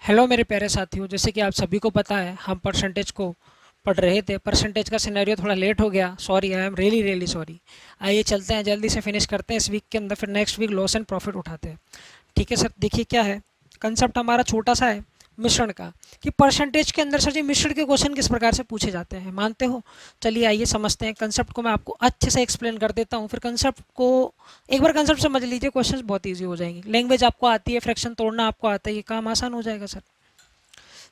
Hello मेरे प्यारे साथियों, जैसे कि आप सभी को पता है हम परसेंटेज को पढ़ रहे थे। परसेंटेज का सिनेरियो थोड़ा लेट हो गया, sorry, I am really really sorry. आइए चलते हैं, जल्दी से फिनिश करते हैं इस वीक के अंदर, फिर next week loss and profit उठाते हैं। ठीक है सर, देखिए क्या है कंसेप्ट हमारा छोटा सा है मिश्रण का, कि परसेंटेज के अंदर सर जी मिश्रण के क्वेश्चन किस प्रकार से पूछे जाते हैं, मानते हो? चलिए आइए समझते हैं कंसेप्ट को। मैं आपको अच्छे से एक्सप्लेन कर देता हूँ, फिर कंसेप्ट को एक बार कंसेप्ट समझ लीजिए, क्वेश्चंस बहुत ईजी हो जाएंगे। लैंग्वेज आपको आती है, फ्रैक्शन तोड़ना आपको आता है, ये काम आसान हो जाएगा सर।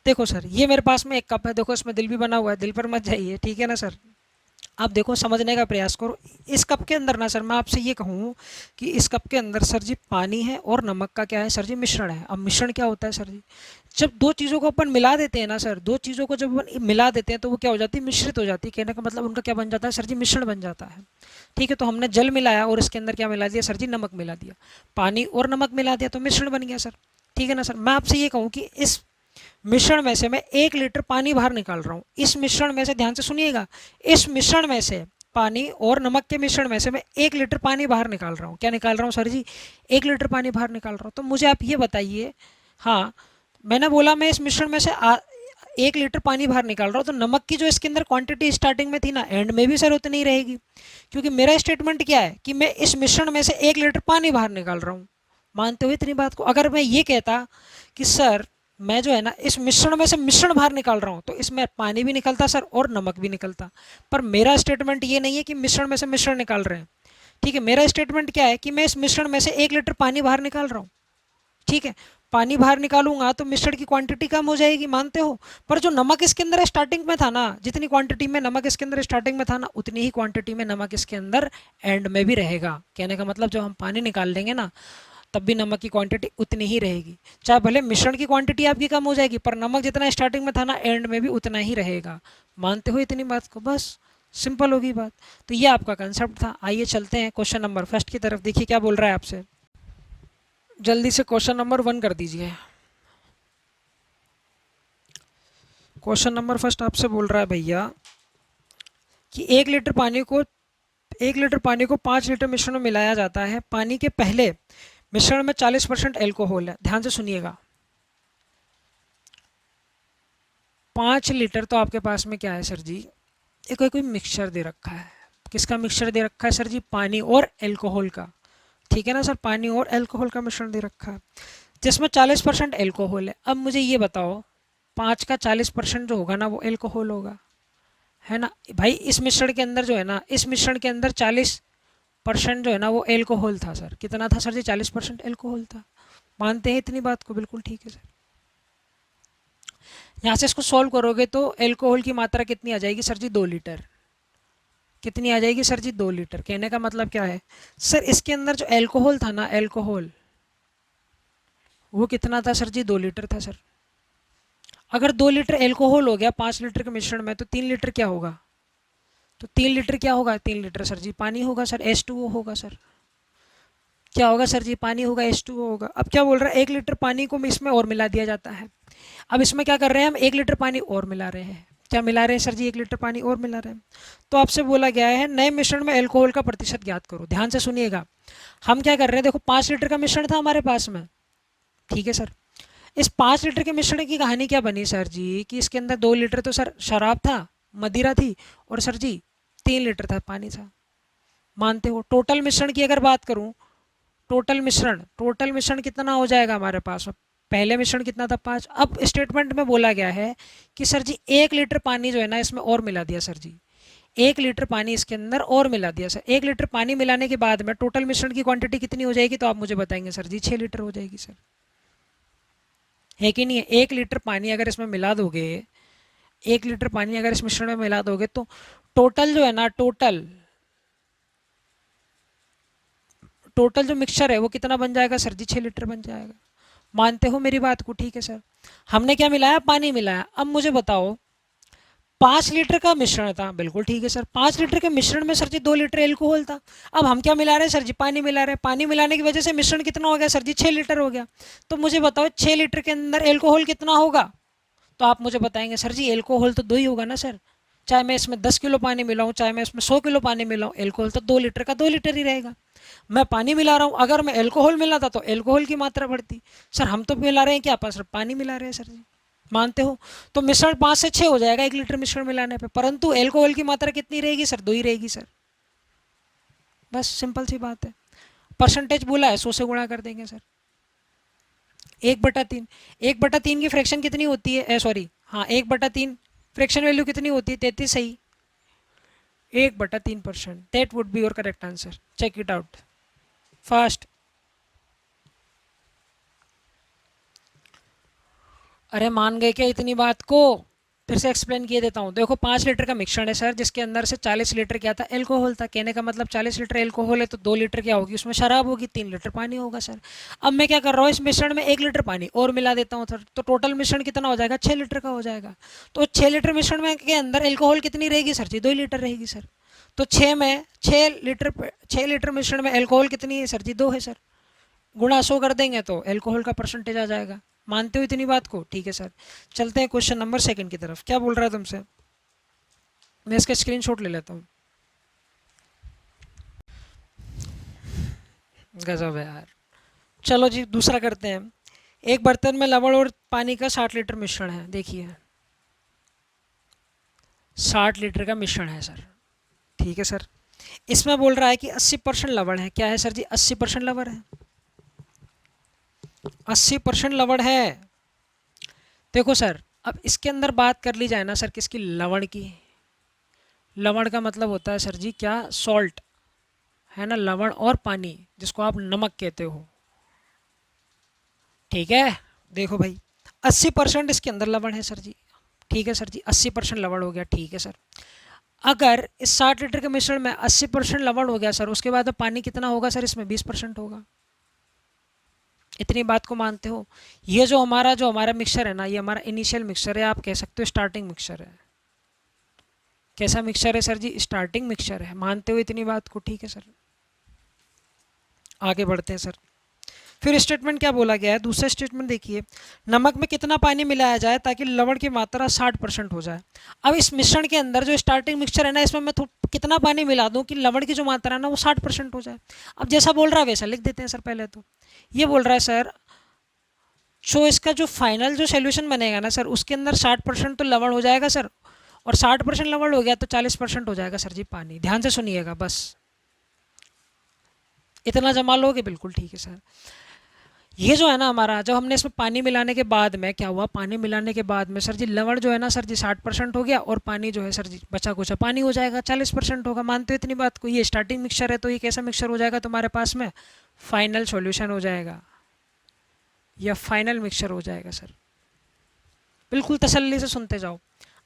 देखो सर, ये मेरे पास में एक कप है, देखो इसमें दिल भी बना हुआ है, दिल पर मत जाइए, ठीक है ना सर। आप देखो, समझने का प्रयास करो। इस कप के अंदर ना सर, मैं आपसे ये कहूँ कि इस कप के अंदर सर जी पानी है और नमक का क्या है सर जी, मिश्रण है। अब मिश्रण क्या होता है सर जी? जब दो चीज़ों को अपन मिला देते हैं ना सर, दो चीज़ों को जब अपन मिला देते हैं तो वो क्या हो जाती है, मिश्रित हो जाती है। कहने का मतलब उनका क्या बन जाता है सर जी, मिश्रण बन जाता है। ठीक है, तो हमने जल मिलाया और इसके अंदर क्या मिला दिया सर जी, नमक मिला दिया। पानी और नमक मिला दिया तो मिश्रण बन गया सर। ठीक है ना सर। मैं आपसे ये कहूँ कि इस मिश्रण में से मैं 1 लीटर पानी बाहर निकाल रहा हूँ। इस मिश्रण में से, ध्यान से सुनिएगा, इस मिश्रण में से पानी और नमक के मिश्रण में से मैं 1 लीटर पानी बाहर निकाल रहा हूँ। क्या निकाल रहा हूँ सर जी? 1 लीटर पानी बाहर निकाल रहा हूँ। तो मुझे आप ये बताइए, हाँ, मैंने बोला मैं इस मिश्रण में से 1 लीटर पानी बाहर निकाल रहा हूँ, तो नमक की जो इसके अंदर क्वांटिटी स्टार्टिंग में थी ना, एंड में भी सर उतनी ही रहेगी। क्योंकि मेरा स्टेटमेंट क्या है कि मैं इस मिश्रण में से 1 लीटर पानी बाहर निकाल रहा हूँ। मानते हो इतनी बात को? अगर मैं ये कहता कि सर मैं जो है ना इस मिश्रण में से मिश्रण बाहर निकाल रहा हूँ, तो इसमें पानी भी निकलता सर और नमक भी निकलता। पर मेरा स्टेटमेंट ये नहीं है कि मिश्रण में से मिश्रण निकाल रहे हैं। ठीक है, मेरा स्टेटमेंट क्या है कि मैं इस मिश्रण में से 1 लीटर पानी बाहर निकाल रहा हूँ। ठीक है, पानी बाहर निकालूंगा तो मिश्रण की क्वांटिटी कम हो जाएगी, मानते हो? पर जो नमक इसके अंदर स्टार्टिंग में था ना, जितनी क्वांटिटी में नमक इसके अंदर स्टार्टिंग में था ना, उतनी ही क्वांटिटी में नमक इसके अंदर एंड में भी रहेगा। कहने का मतलब जब हम पानी निकाल लेंगे ना, तब भी नमक की क्वांटिटी उतनी ही रहेगी। चाहे भले मिश्रण की क्वांटिटी आपकी कम हो जाएगी, पर नमक जितना स्टार्टिंग में था ना, एंड में भी उतना ही रहेगा। मानते हो इतनी बात को? बस सिंपल होगी बात। तो ये आपका कंसेप्ट था। आइए चलते हैं क्वेश्चन नंबर फर्स्ट की तरफ। देखिए क्या बोल रहा है आपसे, जल्दी से क्वेश्चन नंबर 1 कर दीजिए। क्वेश्चन नंबर फर्स्ट आपसे बोल रहा है भैया कि 1 लीटर पानी को 5 लीटर मिश्रण में मिलाया जाता है। पानी के पहले मिश्रण में 40% एल्कोहल है। ध्यान से सुनिएगा, 5 लीटर तो आपके पास में क्या है सर जी, एक कोई कोई मिक्सचर दे रखा है। किसका मिक्सचर दे रखा है सर जी? पानी और एल्कोहल का। ठीक है ना सर, पानी और एल्कोहल का मिश्रण दे रखा है, जिसमें 40% एल्कोहल है। अब मुझे ये बताओ, 5 का 40% जो होगा ना, वो एल्कोहल होगा, है ना भाई? इस मिश्रण के अंदर जो है ना, इस मिश्रण के अंदर 40% जो है ना वो एल्कोहल था सर। कितना था सर जी? 40% एल्कोहल था। मानते हैं इतनी बात को? बिल्कुल ठीक है सर। यहाँ से इसको सॉल्व करोगे तो एल्कोहल की मात्रा कितनी आ जाएगी सर जी? 2 लीटर। कितनी आ जाएगी सर जी? 2 लीटर। कहने का मतलब क्या है सर, इसके अंदर जो एल्कोहल था ना, एल्कोहल, वो कितना था सर जी? 2 लीटर था सर। अगर 2 लीटर एल्कोहल हो गया 5 लीटर के मिश्रण में, तो 3 लीटर क्या होगा? तो 3 लीटर क्या होगा? 3 लीटर सर जी पानी होगा सर, H2O होगा सर। क्या होगा सर जी? पानी होगा, H2O होगा। अब क्या बोल रहा है, 1 लीटर पानी को इसमें और मिला दिया जाता है। अब इसमें क्या कर रहे हैं हम, 1 लीटर पानी और मिला रहे हैं। क्या मिला रहे हैं सर जी? 1 लीटर पानी और मिला रहे हैं। तो आपसे बोला गया है नए मिश्रण में एल्कोहल का प्रतिशत ज्ञात करो। ध्यान से सुनिएगा, हम क्या कर रहे हैं, देखो 5 लीटर का मिश्रण था हमारे पास में, ठीक है सर। इस 5 लीटर के मिश्रण की कहानी क्या बनी सर जी, कि इसके अंदर 2 लीटर तो सर शराब था, मदिरा थी, और सर जी 3 लीटर था पानी था। मानते हो? टोटल मिश्रण की अगर बात करूं, टोटल मिश्रण कितना हो जाएगा हमारे पास? पहले मिश्रण कितना था? 5। अब स्टेटमेंट में बोला गया है कि सर जी 1 लीटर पानी जो है ना इसमें और मिला दिया सर जी। 1 लीटर पानी इसके अंदर और मिला दिया सर। 1 लीटर पानी मिलाने के बाद में टोटल मिश्रण की क्वांटिटी कितनी हो जाएगी? तो आप मुझे बताएंगे सर जी, 6 लीटर हो जाएगी सर। है कि नहीं है? 1 लीटर पानी अगर इसमें मिला दोगे, 1 लीटर पानी अगर इस मिश्रण में मिला दोगे, तो टोटल जो है ना, टोटल टोटल जो मिक्सचर है वो कितना बन जाएगा सर जी? 6 लीटर बन जाएगा। मानते हो मेरी बात को? ठीक है सर। हमने क्या मिलाया? पानी मिलाया। अब मुझे बताओ, 5 लीटर का मिश्रण था, बिल्कुल ठीक है सर। 5 लीटर के मिश्रण में सर जी 2 लीटर एल्कोहल था। अब हम क्या मिला रहे हैं सर जी? पानी मिला रहे हैं। पानी मिलाने की वजह से मिश्रण कितना हो गया सर जी? 6 लीटर हो गया। तो मुझे बताओ 6 लीटर के अंदर एल्कोहल कितना होगा? तो आप मुझे बताएंगे सर जी एल्कोहल तो 2 ही होगा ना सर। चाहे मैं इसमें 10 किलो पानी मिलाऊं, चाहे मैं इसमें 100 किलो पानी मिलाऊं, एल्कोहल तो 2 लीटर का 2 लीटर ही रहेगा। मैं पानी मिला रहा हूँ, अगर मैं एल्कोहल मिलाता तो एल्कोहल की मात्रा बढ़ती। सर हम तो मिला रहे हैं क्या, सिर्फ पानी मिला रहे हैं सर जी, मानते हो? तो मिश्रण 5 से 6 हो जाएगा 1 लीटर मिश्रण मिलाने पे, परंतु एल्कोहल की मात्रा कितनी रहेगी सर, 2 ही रहेगी सर। बस सिंपल सी बात है। परसेंटेज बोला है, 100 से गुणा कर देंगे सर। 1/3, 1/3 की फ्रैक्शन कितनी होती है, सॉरी हाँ 1/3 फ्रैक्शन वैल्यू कितनी होती है, 33 सही, 1/3%। That would be your correct answer, check it out fast. अरे मान गए क्या इतनी बात को, फिर से एक्सप्लेन किए देता हूँ। देखो 5 लीटर का मिश्रण है सर, जिसके अंदर से 40 लीटर क्या था, एल्कोहल था। कहने का मतलब 40 लीटर एल्कोहल है तो 2 लीटर क्या होगी, उसमें शराब होगी, 3 लीटर पानी होगा सर। अब मैं क्या कर रहा हूँ, इस मिश्रण में 1 लीटर पानी और मिला देता हूँ सर, तो टोटल मिश्रण कितना हो जाएगा, 6 लीटर का हो जाएगा। तो 6 लीटर मिश्रण में के अंदर एल्कोहल कितनी रहेगी सर जी, 2 लीटर रहेगी सर। तो 6 लीटर मिश्रण में एल्कोहल कितनी है सर जी, 2 है सर। गुणा 100 कर देंगे तो एल्कोहल का परसेंटेज आ जाएगा। मानते हो इतनी बात को, ठीक है सर। चलते हैं क्वेश्चन नंबर 2 की तरफ। क्या बोल रहा है तुमसे, मैं इसका स्क्रीनशॉट ले लेता हूँ। गजब है यार। चलो जी दूसरा करते हैं। एक बर्तन में लवण और पानी का 60 लीटर मिश्रण है। देखिए 60 लीटर का मिश्रण है सर, ठीक है सर। इसमें बोल रहा है कि 80% लवण है। क्या है सर जी, 80% लवण है, 80% लवण है। देखो सर अब इसके अंदर बात कर ली जाए ना सर किसकी, लवण की। लवण का मतलब होता है सर जी क्या, सॉल्ट, है ना, लवण और पानी जिसको आप नमक कहते हो, ठीक है। देखो भाई 80% इसके अंदर लवण है सर जी, ठीक है सर जी, 80% लवण हो गया, ठीक है सर। अगर इस 60 लीटर के मिश्रण में 80% लवण हो गया सर, उसके बाद पानी कितना होगा सर, इसमें 20% होगा। इतनी बात को मानते हो? ये जो हमारा मिक्सर है ना, ये हमारा इनिशियल मिक्सर है, आप कह सकते हो स्टार्टिंग मिक्सर है। कैसा मिक्सर है सर जी, स्टार्टिंग मिक्सर है। मानते हो इतनी बात को, ठीक है सर। आगे बढ़ते हैं सर। फिर स्टेटमेंट क्या बोला गया है, दूसरा स्टेटमेंट देखिए, नमक में कितना पानी मिलाया जाए ताकि लवण की मात्रा 60% हो जाए। अब इस मिश्रण के अंदर जो स्टार्टिंग मिक्सचर है ना, इसमें मैं कितना पानी मिला दूं कि लवण की जो मात्रा है ना वो 60% हो जाए। अब जैसा बोल रहा है वैसा लिख देते हैं सर। पहले तो ये बोल रहा है सर, जो इसका जो फाइनल जो सोल्यूशन बनेगा ना सर, उसके अंदर 60% तो लवण हो जाएगा सर, और 60% लवण हो गया तो 40% हो जाएगा सर जी पानी। ध्यान से सुनिएगा बस, इतना जमा लोगे, बिल्कुल ठीक है सर। ये जो है ना हमारा, जब हमने इसमें पानी मिलाने के बाद में क्या हुआ, पानी मिलाने के बाद में सर जी लवण जो है ना सर जी 60% हो गया, और पानी जो है सर जी बचा कुचा पानी हो जाएगा, 40% होगा। मानते हो इतनी बात को? ये स्टार्टिंग मिक्सचर है तो ये कैसा मिक्सचर हो जाएगा तुम्हारे पास में, फाइनल सॉल्यूशन हो जाएगा, या फाइनल मिक्सचर हो जाएगा सर। बिल्कुल तसल्ली से सुनते जाओ।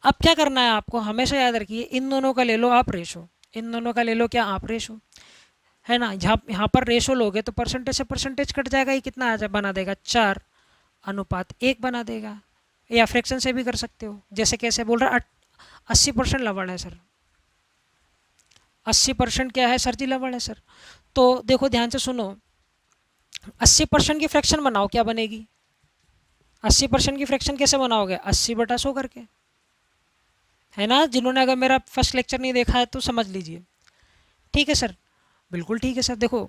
अब क्या करना है आपको, हमेशा याद रखिए, इन दोनों का ले लो आप रेशो, इन दोनों का ले लो क्या आप रेशो, है ना। यहाँ पर रेशो लोगे तो परसेंटेज से परसेंटेज कट जाएगा, ये कितना बना देगा, 4:1 बना देगा। या फ्रैक्शन से भी कर सकते हो, जैसे कैसे बोल रहा है, 80% लवण है सर, 80% क्या है सर जी, लवण है सर। तो देखो ध्यान से सुनो, 80% की फ्रैक्शन बनाओ, क्या बनेगी, 80% की फ्रैक्शन कैसे बनाओगे, 80/100 करके, है ना। जिन्होंने अगर मेरा फर्स्ट लेक्चर नहीं देखा है तो समझ लीजिए, ठीक है सर। बिल्कुल ठीक है सर। देखो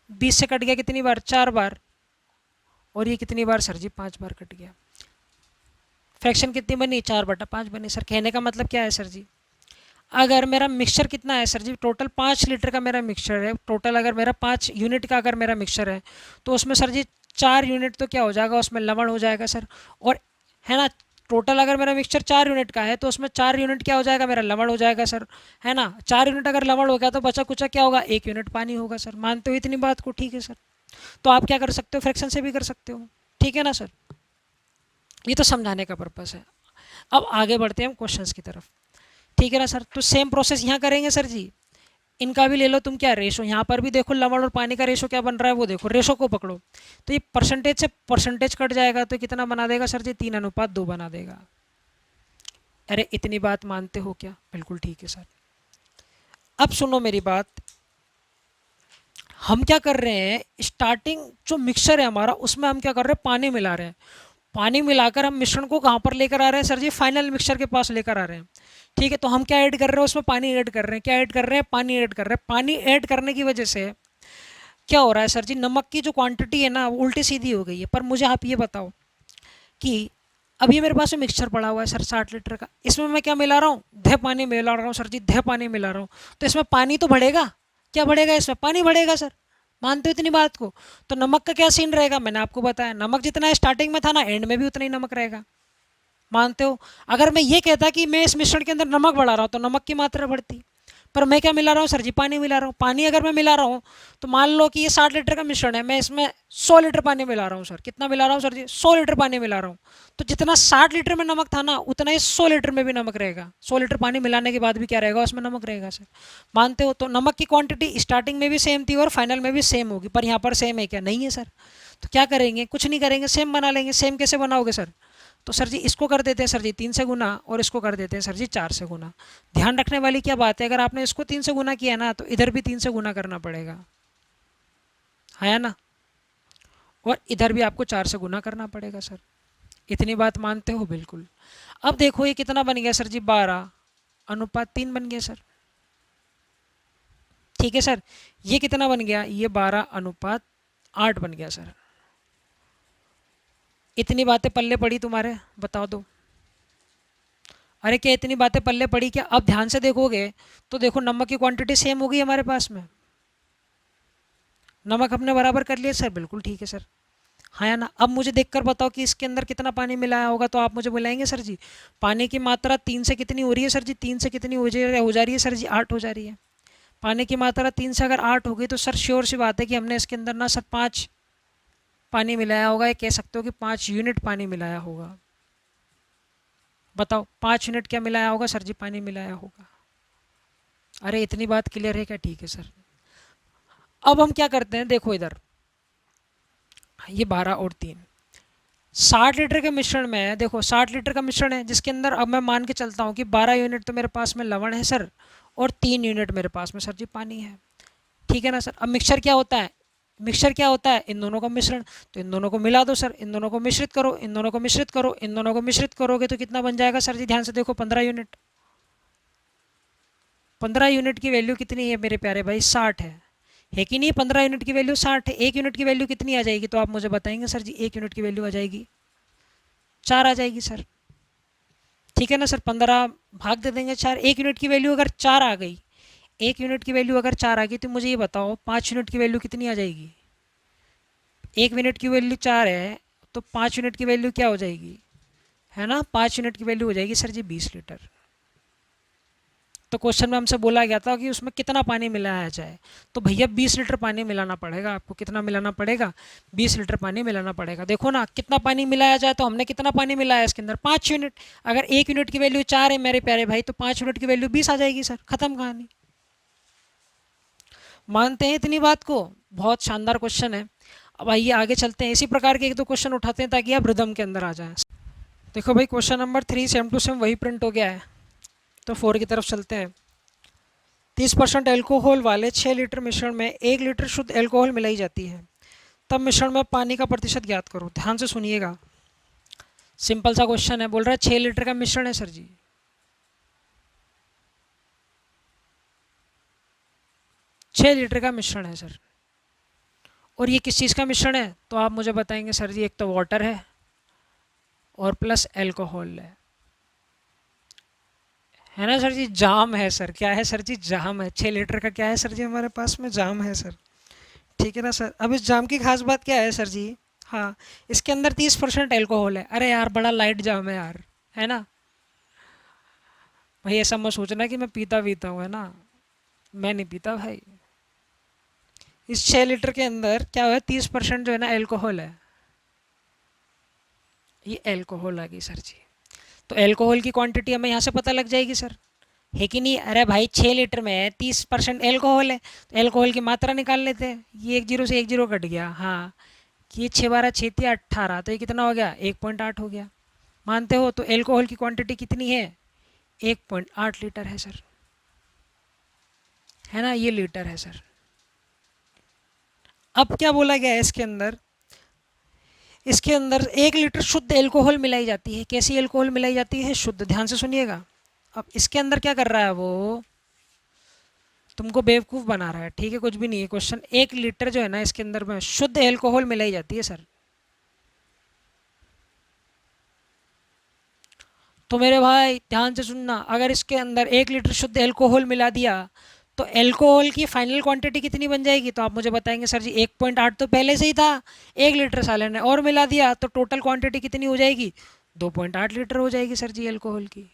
20 से कट गया कितनी बार, 4 बार, और ये कितनी बार सर जी, 5 बार कट गया। फ्रैक्शन कितनी बनी, 4/5 बनी सर। कहने का मतलब क्या है सर जी, अगर मेरा मिक्सचर कितना है सर जी, टोटल 5 लीटर का मेरा मिक्सचर है, टोटल अगर मेरा 5 यूनिट का अगर मेरा मिक्सचर है, तो उसमें सर जी 4 यूनिट तो क्या हो जाएगा, उसमें लवण हो जाएगा सर। और है ना, टोटल अगर मेरा मिक्सचर 4 यूनिट का है तो उसमें 4 यूनिट क्या हो जाएगा, मेरा लवण हो जाएगा सर, है ना। 4 यूनिट अगर लवण हो गया तो बचा कुचा क्या होगा, 1 यूनिट पानी होगा सर। मानते हो इतनी बात को, ठीक है सर। तो आप क्या कर सकते हो, फ्रैक्शन से भी कर सकते हो, ठीक है ना सर। ये तो समझाने का पर्पस है। अब आगे बढ़ते हैं हम क्वेश्चंस की तरफ, ठीक है ना सर। तो सेम प्रोसेस यहाँ करेंगे सर जी। इनका भी ले लो तुम, क्या रेशो, यहाँ पर भी देखो लवण और पानी का रेशो क्या बन रहा है, वो देखो, रेशो को पकड़ो। तो ये परसेंटेज से परसेंटेज कट जाएगा तो कितना बना देगा सर जी, 3:2 बना देगा। अरे इतनी बात मानते हो क्या, बिल्कुल ठीक है सर। अब सुनो मेरी बात, हम क्या कर रहे हैं, स्टार्टिंग जो मिक्सचर है हमारा, उसमें हम क्या कर रहे हैं, पानी मिला रहे हैं। पानी मिलाकर हम मिश्रण को कहाँ पर लेकर आ रहे हैं सर जी, फाइनल मिक्सचर के पास लेकर आ रहे हैं। ठीक है, तो हम क्या ऐड कर रहे हैं उसमें, पानी ऐड कर रहे हैं। क्या ऐड कर रहे हैं, पानी ऐड कर रहे हैं। पानी ऐड करने की वजह से क्या हो रहा है सर जी, नमक की जो क्वांटिटी है ना वो उल्टी सीधी हो गई है। पर मुझे आप ये बताओ कि अब ये मेरे पास में मिक्सचर पड़ा हुआ है सर 60 लीटर का, इसमें मैं क्या मिला रहा हूँ, धे पानी मिला रहा हूँ सर जी, धे पानी मिला रहा हूँ। तो इसमें पानी तो बढ़ेगा, क्या बढ़ेगा, इसमें पानी बढ़ेगा सर। मानते हो इतनी बात को? तो नमक का क्या सीन रहेगा, मैंने आपको बताया, नमक जितना स्टार्टिंग में था ना, एंड में भी उतना ही नमक रहेगा। मानते हो? अगर मैं ये कहता कि मैं इस मिश्रण के अंदर नमक बढ़ा रहा हूँ तो नमक की मात्रा बढ़ती, पर मैं क्या मिला रहा हूँ सर जी, पानी मिला रहा हूँ। पानी अगर मैं मिला रहा हूँ तो मान लो कि ये 60 लीटर का मिश्रण है, मैं इसमें 100 लीटर पानी मिला रहा हूँ सर। कितना मिला रहा हूँ सर जी, 100 लीटर पानी मिला रहा हूँ। तो जितना 60 लीटर में नमक था ना, उतना ही 100 लीटर में भी नमक रहेगा। 100 लीटर पानी मिलाने के बाद भी क्या रहेगा, उसमें नमक रहेगा सर। मानते हो? तो नमक की क्वांटिटी स्टार्टिंग में भी सेम थी और फाइनल में भी सेम होगी, पर यहाँ पर सेम है क्या, नहीं है सर। तो क्या करेंगे, कुछ नहीं करेंगे, सेम बना लेंगे। सेम कैसे बनाओगे सर, तो सर जी इसको कर देते हैं सर जी 3 से गुना, और इसको कर देते हैं सर जी 4 से गुना। ध्यान रखने वाली क्या बात है, अगर आपने इसको 3 से गुना किया ना तो इधर भी 3 से गुना करना पड़ेगा, है ना, और इधर भी आपको 4 से गुना करना पड़ेगा सर। इतनी बात मानते हो? बिल्कुल। अब देखो ये कितना बन गया सर जी, 12:3 बन गया सर। ठीक है सर, ये कितना बन गया, ये 12:8 बन गया सर। इतनी बातें पल्ले पड़ी तुम्हारे, बताओ दो। अरे क्या इतनी बातें पल्ले पड़ी क्या? अब ध्यान से देखोगे तो देखो नमक की क्वांटिटी सेम हो गई हमारे पास में, नमक हमने बराबर कर लिया सर। बिल्कुल ठीक है सर, हाँ या ना? अब मुझे देखकर बताओ कि इसके अंदर कितना पानी मिलाया होगा, तो आप मुझे बुलाएंगे सर जी। पानी की मात्रा 3 से कितनी हो रही है सर जी, 3 से कितनी हो जा रही है सर जी, 8 हो जा रही है। पानी की मात्रा 3 से अगर 8 हो गई तो सर श्योर सी बात है कि हमने इसके अंदर ना सर 5 पानी मिलाया होगा, या कह सकते हो कि 5 यूनिट पानी मिलाया होगा। बताओ 5 यूनिट क्या मिलाया होगा सर जी, पानी मिलाया होगा। अरे इतनी बात क्लियर है क्या? ठीक है सर। अब हम क्या करते हैं, देखो इधर ये 12 और 3, 60 लीटर के मिश्रण में, देखो 60 लीटर का मिश्रण है जिसके अंदर अब मैं मान के चलता हूँ कि 12 यूनिट तो मेरे पास में लवण है सर, और 3 यूनिट मेरे पास में सर जी पानी है। ठीक है ना सर? अब मिक्सचर क्या होता है, मिक्सचर क्या होता है, इन दोनों का मिश्रण। तो इन दोनों को मिला दो सर, इन दोनों को मिश्रित करो, इन दोनों को मिश्रित करो, इन दोनों को मिश्रित करोगे तो कितना बन जाएगा सर जी, ध्यान से देखो, 15 यूनिट। 15 यूनिट की वैल्यू कितनी है मेरे प्यारे भाई, 60 है कि नहीं? 15 यूनिट की वैल्यू 60 है। 1 यूनिट की वैल्यू कितनी आ जाएगी, तो आप मुझे बताएंगे सर जी। 1 यूनिट की वैल्यू आ जाएगी 4 आ जाएगी सर। ठीक है ना सर? 15 भाग दे देंगे 4, 1 यूनिट की वैल्यू अगर 4 आ गई, 1 यूनिट की वैल्यू अगर 4 आ गई, तो मुझे ये बताओ 5 यूनिट की वैल्यू कितनी आ जाएगी। 1 यूनिट की वैल्यू 4 है, तो 5 यूनिट की वैल्यू क्या हो जाएगी, है ना? 5 यूनिट की वैल्यू हो जाएगी सर जी 20 लीटर। तो क्वेश्चन में हमसे बोला गया था कि उसमें कितना पानी मिलाया जाए, तो भैया 20 लीटर पानी मिलाना पड़ेगा आपको। कितना मिलाना पड़ेगा, 20 लीटर पानी मिलाना पड़ेगा। देखो ना कितना पानी मिलाया जाए, तो हमने कितना पानी मिलाया इसके अंदर, 5 यूनिट। अगर 1 यूनिट की वैल्यू 4 है मेरे प्यारे भाई, तो 5 यूनिट की वैल्यू 20 आ जाएगी सर, खत्म कहानी। मानते हैं इतनी बात को? बहुत शानदार क्वेश्चन है। अब आइए आगे चलते हैं, इसी प्रकार के 1-2 क्वेश्चन उठाते हैं ताकि आप रिदम के अंदर आ जाएं। देखो भाई question number 3 same to same वही प्रिंट हो गया है, तो 4 की तरफ चलते हैं। 30% एल्कोहल वाले 6 लीटर मिश्रण में 1 लीटर शुद्ध एल्कोहल मिलाई जाती है, तब मिश्रण में पानी का प्रतिशत ज्ञात करो। ध्यान से सुनिएगा, सिंपल सा क्वेश्चन है। बोल रहा है 6 लीटर का मिश्रण है सर जी, 6 लीटर का मिश्रण है सर, और ये किस चीज़ का मिश्रण है, तो आप मुझे बताएंगे सर जी। एक तो वाटर है और प्लस एल्कोहल है ना सर जी, जाम है सर। क्या है सर जी, जाम है। 6 लीटर का क्या है सर जी, हमारे पास में जाम है सर। ठीक है ना सर? अब इस जाम की खास बात क्या है सर जी, हाँ, इसके अंदर 30% एल्कोहल है। अरे यार बड़ा लाइट जाम है यार, है ना भाई? ऐसा मत सोचना कि मैं पीता पीता हूँ, है ना, मैं नहीं पीता भाई। इस 6 लीटर के अंदर क्या हुआ, 30% जो है ना एल्कोहल है, ये एल्कोहल आ गई सर जी। तो एल्कोहल की क्वांटिटी हमें यहाँ से पता लग जाएगी सर, है कि नहीं? अरे भाई 6 लीटर में 30% एल्कोहल है, तो एल्कोहल की मात्रा निकाल लेते हैं। ये 1 0 से 1 0 कट गया, हाँ, कि ये 6 12 6 18, तो ये कितना हो गया, 1.8 हो गया। मानते हो? तो एल्कोहल की क्वांटिटी कितनी है, 1.8 लीटर है सर, है ना, ये लीटर है सर। अब क्या बोला गया है इसके अंदर, इसके अंदर 1 लीटर शुद्ध एल्कोहल मिलाई जाती है। कैसी एल्कोहल मिलाई जाती है, शुद्ध। ध्यान से सुनिएगा, अब इसके अंदर क्या कर रहा है वो, तुमको बेवकूफ़ बना रहा है, ठीक है, कुछ भी नहीं है क्वेश्चन। 1 लीटर जो है ना इसके अंदर में शुद्ध एल्कोहल मिलाई जाती है सर। तो मेरे भाई ध्यान से सुनना, अगर इसके अंदर 1 लीटर शुद्ध एल्कोहल मिला दिया तो एल्कोहल की फाइनल क्वांटिटी कितनी बन जाएगी, तो आप मुझे बताएंगे सर जी 1.8 तो पहले से ही था, 1 लीटर साले ने और मिला दिया तो टोटल क्वांटिटी कितनी हो जाएगी, 2.8 लीटर हो जाएगी सर जी एल्कोहल की।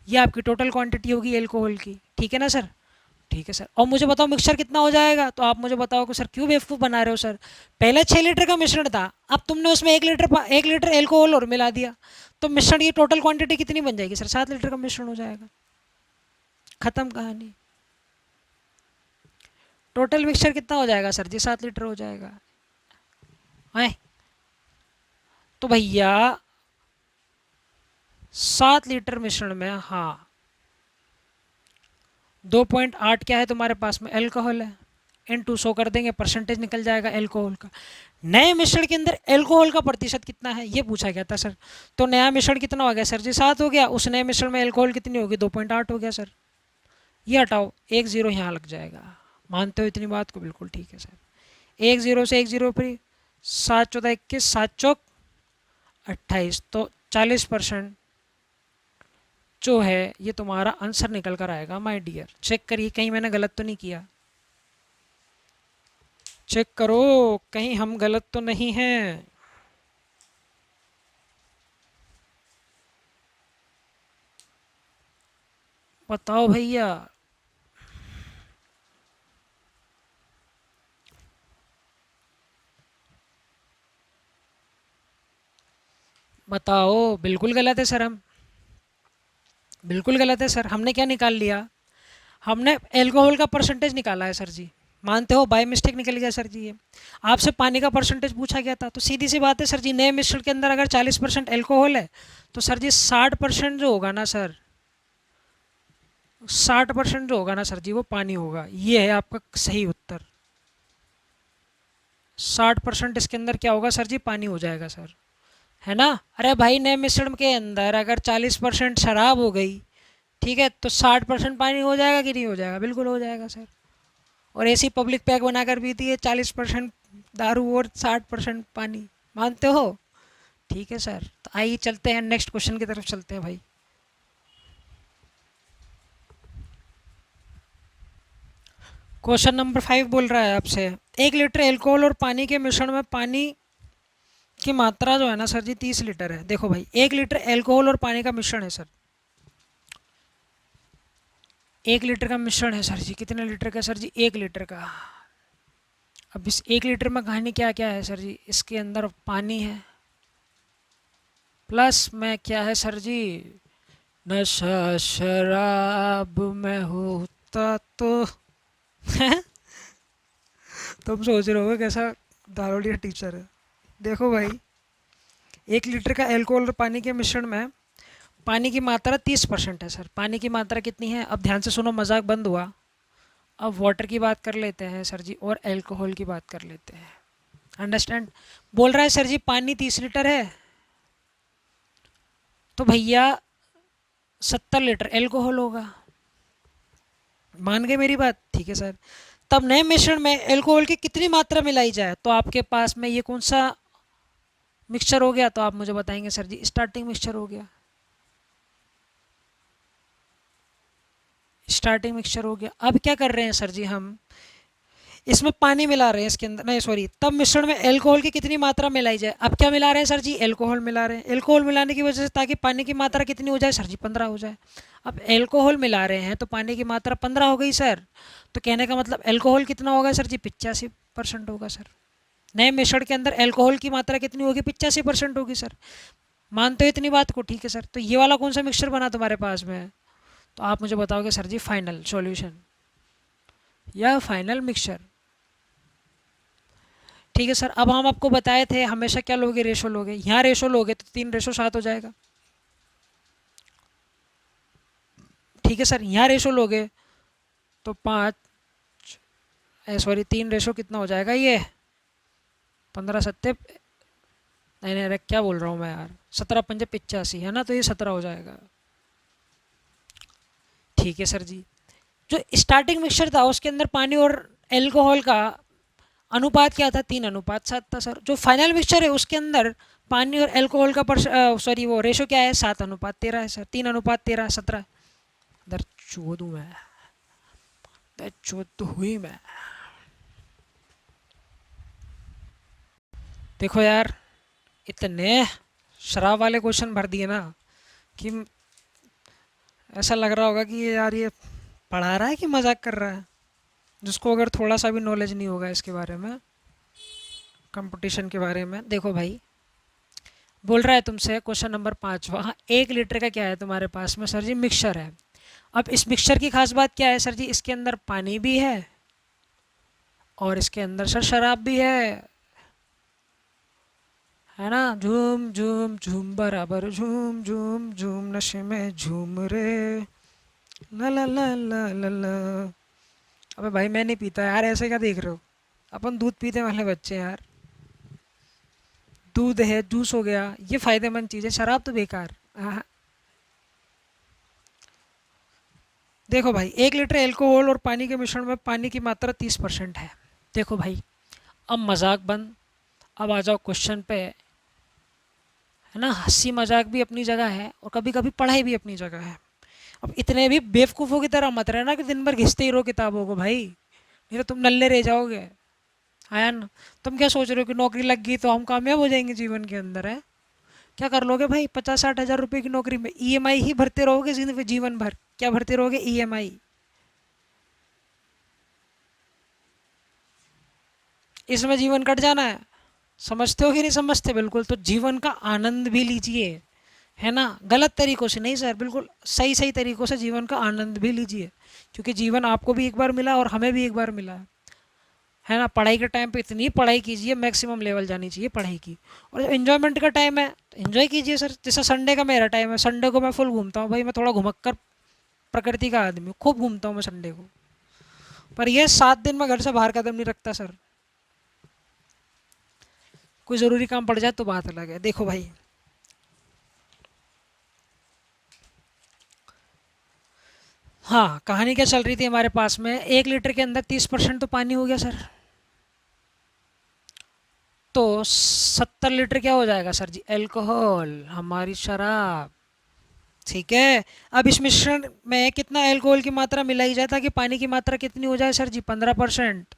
ये आपकी टोटल क्वांटिटी होगी एल्कोहल की, ठीक है ना सर। ठीक है सर, और मुझे बताओ मिक्सचर कितना हो जाएगा, तो आप मुझे बताओ कि सर क्यों बेवकूफ़ बना रहे हो सर, पहले 6 लीटर का मिश्रण था, अब तुमने उसमें 1 लीटर एल्कोहल और मिला दिया, तो मिश्रण की टोटल क्वांटिटी कितनी बन जाएगी सर, 7 लीटर का मिश्रण हो जाएगा, खत्म कहानी। टोटल मिक्सचर कितना हो जाएगा सर जी, 7 लीटर हो जाएगा। आए तो भैया 7 लीटर मिश्रण में, हाँ 2.8 क्या है तुम्हारे पास में, एल्कोहल है, इन 200 कर देंगे, परसेंटेज निकल जाएगा एल्कोहल का। नए मिश्रण के अंदर एल्कोहल का प्रतिशत कितना है ये पूछा गया था सर, तो नया मिश्रण कितना हो गया सर जी, 7 हो गया, उस नए मिश्रण में एल्कोहल कितनी होगी, 2.8 हो गया सर। ये हटाओ, 1 0 यहाँ लग जाएगा, मानते हो इतनी बात को, बिल्कुल ठीक है सर। 1 0 से 1 0 फिर 7 × 14 = 21, 7 × 28, तो 40% जो है ये तुम्हारा आंसर निकल कर आएगा माय डियर। चेक करिए कहीं मैंने गलत तो नहीं किया, चेक करो कहीं हम गलत तो नहीं हैं। बताओ भैया, बताओ, बिल्कुल गलत है सर, हम बिल्कुल गलत है सर। हमने क्या निकाल लिया, हमने एल्कोहल का परसेंटेज निकाला है सर जी, मानते हो बाय मिस्टेक निकल गया सर जी ये। आपसे पानी का परसेंटेज पूछा गया था, तो सीधी सी बात है सर जी, नए मिश्रण के अंदर अगर 40% एल्कोहल है तो सर जी 60% जो होगा ना सर, 60% जो होगा ना सर जी वो पानी होगा, ये है आपका सही उत्तर। 60% इसके अंदर क्या होगा सर जी, पानी हो जाएगा सर, है ना। अरे भाई नए मिश्रण के अंदर अगर 40% शराब हो गई, ठीक है, तो 60% पानी हो जाएगा कि नहीं हो जाएगा, बिल्कुल हो जाएगा सर। और ऐसी पब्लिक पैक बनाकर पीती है, 40% दारू और 60% पानी, मानते हो। ठीक है सर, तो आइए चलते हैं नेक्स्ट क्वेश्चन की तरफ चलते हैं भाई। क्वेश्चन नंबर 5 बोल रहा है आपसे, 1 लीटर एल्कोहल और पानी के मिश्रण में पानी की मात्रा जो है ना सर जी 30 लीटर है। देखो भाई 1 लीटर एल्कोहल और पानी का मिश्रण है सर, 1 लीटर का मिश्रण है सर जी, कितने लीटर का सर जी, 1 लीटर का। अब इस 1 लीटर में कहानी क्या क्या है सर जी, इसके अंदर पानी है प्लस में क्या है सर जी, नशा शराब में होता तो तुम सोच रहे हो कैसा दारूडिया टीचर है। देखो भाई 1 लीटर का एल्कोहल और पानी के मिश्रण में पानी की मात्रा 30% है सर। पानी की मात्रा कितनी है, अब ध्यान से सुनो, मजाक बंद हुआ। अब वाटर की बात कर लेते हैं सर जी और एल्कोहल की बात कर लेते हैं, अंडरस्टैंड। बोल रहा है सर जी पानी 30 लीटर है, तो भैया 70 लीटर एल्कोहल होगा, मान गए मेरी बात, ठीक है सर। तब नए मिश्रण में एल्कोहल की कितनी मात्रा मिलाई जाए, तो आपके पास में ये कौन सा मिक्सचर हो गया, तो आप मुझे बताएंगे सर जी स्टार्टिंग मिक्सचर हो गया, स्टार्टिंग मिक्सचर हो गया। अब क्या कर रहे हैं सर जी, हम इसमें पानी मिला रहे हैं इसके अंदर, नहीं सॉरी, तब मिश्रण में एल्कोहल की कितनी मात्रा मिलाई जाए। अब क्या मिला रहे हैं सर जी, एल्कोहल मिला रहे हैं। एल्कोहल मिलाने की वजह से ताकि पानी की मात्रा कितनी हो जाए सर जी, 15 हो जाए। अब एल्कोहल मिला रहे हैं तो पानी की मात्रा 15 हो गई सर, तो कहने का मतलब एल्कोहल कितना होगा सर जी, 85% होगा सर। नए मिश्रण के अंदर एल्कोहल की मात्रा कितनी होगी, 85% होगी सर। मानते हो इतनी बात को, ठीक है सर। तो ये वाला कौन सा मिक्सचर बना तुम्हारे पास में, तो आप मुझे बताओगे सर जी फाइनल सॉल्यूशन या फाइनल मिक्सचर। ठीक है सर, अब हम आपको बताए थे हमेशा क्या लोगे, रेशो लोगे। यहाँ रेशो लोगे तो 3:7 हो जाएगा, ठीक है सर। यहाँ रेशो लोगे तो 5, सॉरी 3 कितना हो जाएगा ये, 15 7, नहीं नहीं, अरे क्या बोल रहा हूँ मैं यार, 17 × 5 = 85 है ना, तो ये 17 हो जाएगा। ठीक है सर जी। जो स्टार्टिंग मिक्सचर था उसके अंदर पानी और एल्कोहल का अनुपात क्या था, 3:7 था सर। जो फाइनल मिक्सचर है उसके अंदर पानी और एल्कोहल का सॉरी वो रेशो क्या है, 7:13 है सर। 3:13 17। इधर चोद हूँ मैं, चोद तो हुई मैं। देखो यार, इतने शराब वाले क्वेश्चन भर दिए ना कि ऐसा लग रहा होगा कि यार ये पढ़ा रहा है कि मजाक कर रहा है, जिसको अगर थोड़ा सा भी नॉलेज नहीं होगा इसके बारे में, कंपटीशन के बारे में। देखो भाई, बोल रहा है तुमसे क्वेश्चन नंबर 5, वहाँ 1 लीटर का क्या है तुम्हारे पास में सर जी, मिक्सचर है। अब इस मिक्सचर की खास बात क्या है सर जी, इसके अंदर पानी भी है और इसके अंदर सर शराब भी है ना। झूम झूम झूम बराबर झूम झूम झूम नशे में झूम रे, ला ला ला ला ला ला। अबे भाई मैं नहीं पीता यार, ऐसे क्या देख रहे हो, अपन दूध पीते वाले बच्चे यार। दूध है, जूस हो गया, ये फायदेमंद चीज़ है, शराब तो बेकार। हाँ। देखो भाई, 1 लीटर एल्कोहल और पानी के मिश्रण में पानी की मात्रा 30% है। देखो भाई, अब मजाक बंद, अब आ जाओ क्वेश्चन पे, है ना। हंसी मजाक भी अपनी जगह है और कभी कभी पढ़ाई भी अपनी जगह है। अब इतने भी बेवकूफ़ों की तरह मत रहना कि दिन भर घिसते ही रहो किताबों को भाई, नहीं तो तुम नल्ले रह जाओगे। है ना। तुम क्या सोच रहे हो कि नौकरी लग गई तो हम कामयाब हो जाएंगे जीवन के अंदर, है। क्या कर लोगे भाई, 50-60 हज़ार रुपये की नौकरी में ईएमआई ही भरते रहोगे जीवन भर। क्या भरते रहोगे, ईएमआई। इसमें जीवन कट जाना है, समझते हो कि नहीं समझते। बिल्कुल, तो जीवन का आनंद भी लीजिए, है ना। गलत तरीक़ों से नहीं सर, बिल्कुल सही सही तरीक़ों से जीवन का आनंद भी लीजिए, क्योंकि जीवन आपको भी एक बार मिला और हमें भी एक बार मिला है ना। पढ़ाई के टाइम पे इतनी पढ़ाई कीजिए, मैक्सिमम लेवल जानी चाहिए पढ़ाई की। और जब इन्जॉयमेंट का टाइम है तो इन्जॉय कीजिए सर। जैसे संडे का मेरा टाइम है, संडे को मैं फुल घूमता हूँ भाई, मैं थोड़ा घुमक्कर प्रकृति का आदमी हूँ, खूब घूमता हूँ मैं संडे को। पर ये 7 दिन में घर से बाहर कदम नहीं रखता सर। कोई ज़रूरी काम पड़ जाए तो बात अलग है। देखो भाई, हाँ, कहानी क्या चल रही थी हमारे पास में, 1 लीटर के अंदर 30% तो पानी हो गया सर। तो 70 लीटर क्या हो जाएगा सर जी, एल्कोहल, हमारी शराब। ठीक है। अब इस मिश्रण में कितना एल्कोहल की मात्रा मिलाई जाए ताकि पानी की मात्रा कितनी हो जाए सर जी, 15%।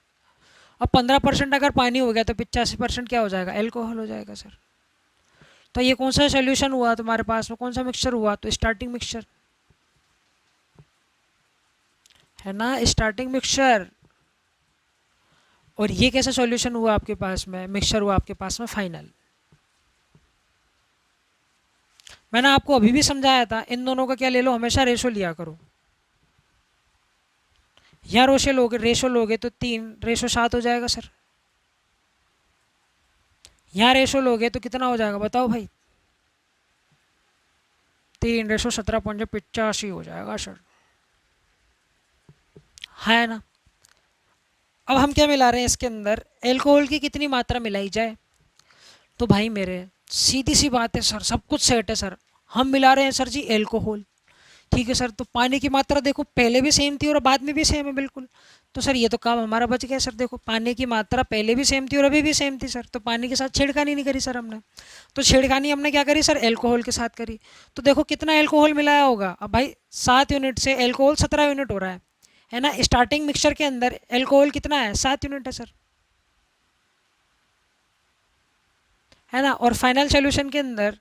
अब 15% अगर पानी हो गया तो 85% क्या हो जाएगा, एल्कोहल हो जाएगा सर। तो ये कौन सा सोल्यूशन हुआ तुम्हारे पास में, कौन सा मिक्सचर हुआ, तो स्टार्टिंग मिक्सचर, है ना, स्टार्टिंग मिक्सचर। और ये कैसा सॉल्यूशन हुआ आपके पास में, मिक्सचर हुआ आपके पास में फाइनल। मैंने आपको अभी भी समझाया था, इन दोनों का क्या ले लो, हमेशा रेशो लिया करो। यहाँ रेशो लोगे तो 3:7 हो जाएगा सर। यहाँ रेशो लोगे तो कितना हो जाएगा बताओ भाई, 3:17.85 हो जाएगा सर, है ना। अब हम क्या मिला रहे हैं इसके अंदर, एल्कोहल की कितनी मात्रा मिलाई जाए। तो भाई मेरे, सीधी सी बात है सर, सब कुछ सेट है सर। हम मिला रहे हैं सर जी एल्कोहल, ठीक है सर। तो पानी की मात्रा देखो पहले भी सेम थी और बाद में भी सेम है बिल्कुल। तो सर ये तो काम हमारा बच गया सर। देखो पानी की मात्रा पहले भी सेम थी और अभी भी सेम थी सर, तो पानी के साथ छेड़खानी नहीं करी सर हमने। तो छेड़खानी हमने क्या करी सर, एल्कोहल के साथ करी। तो देखो कितना एल्कोहल मिलाया होगा, अब भाई 7 यूनिट से एल्कोहल 17 यूनिट हो रहा है ना। स्टार्टिंग मिक्सचर के अंदर एल्कोहल कितना है, 7 यूनिट है सर, है ना। और फाइनल सोल्यूशन के अंदर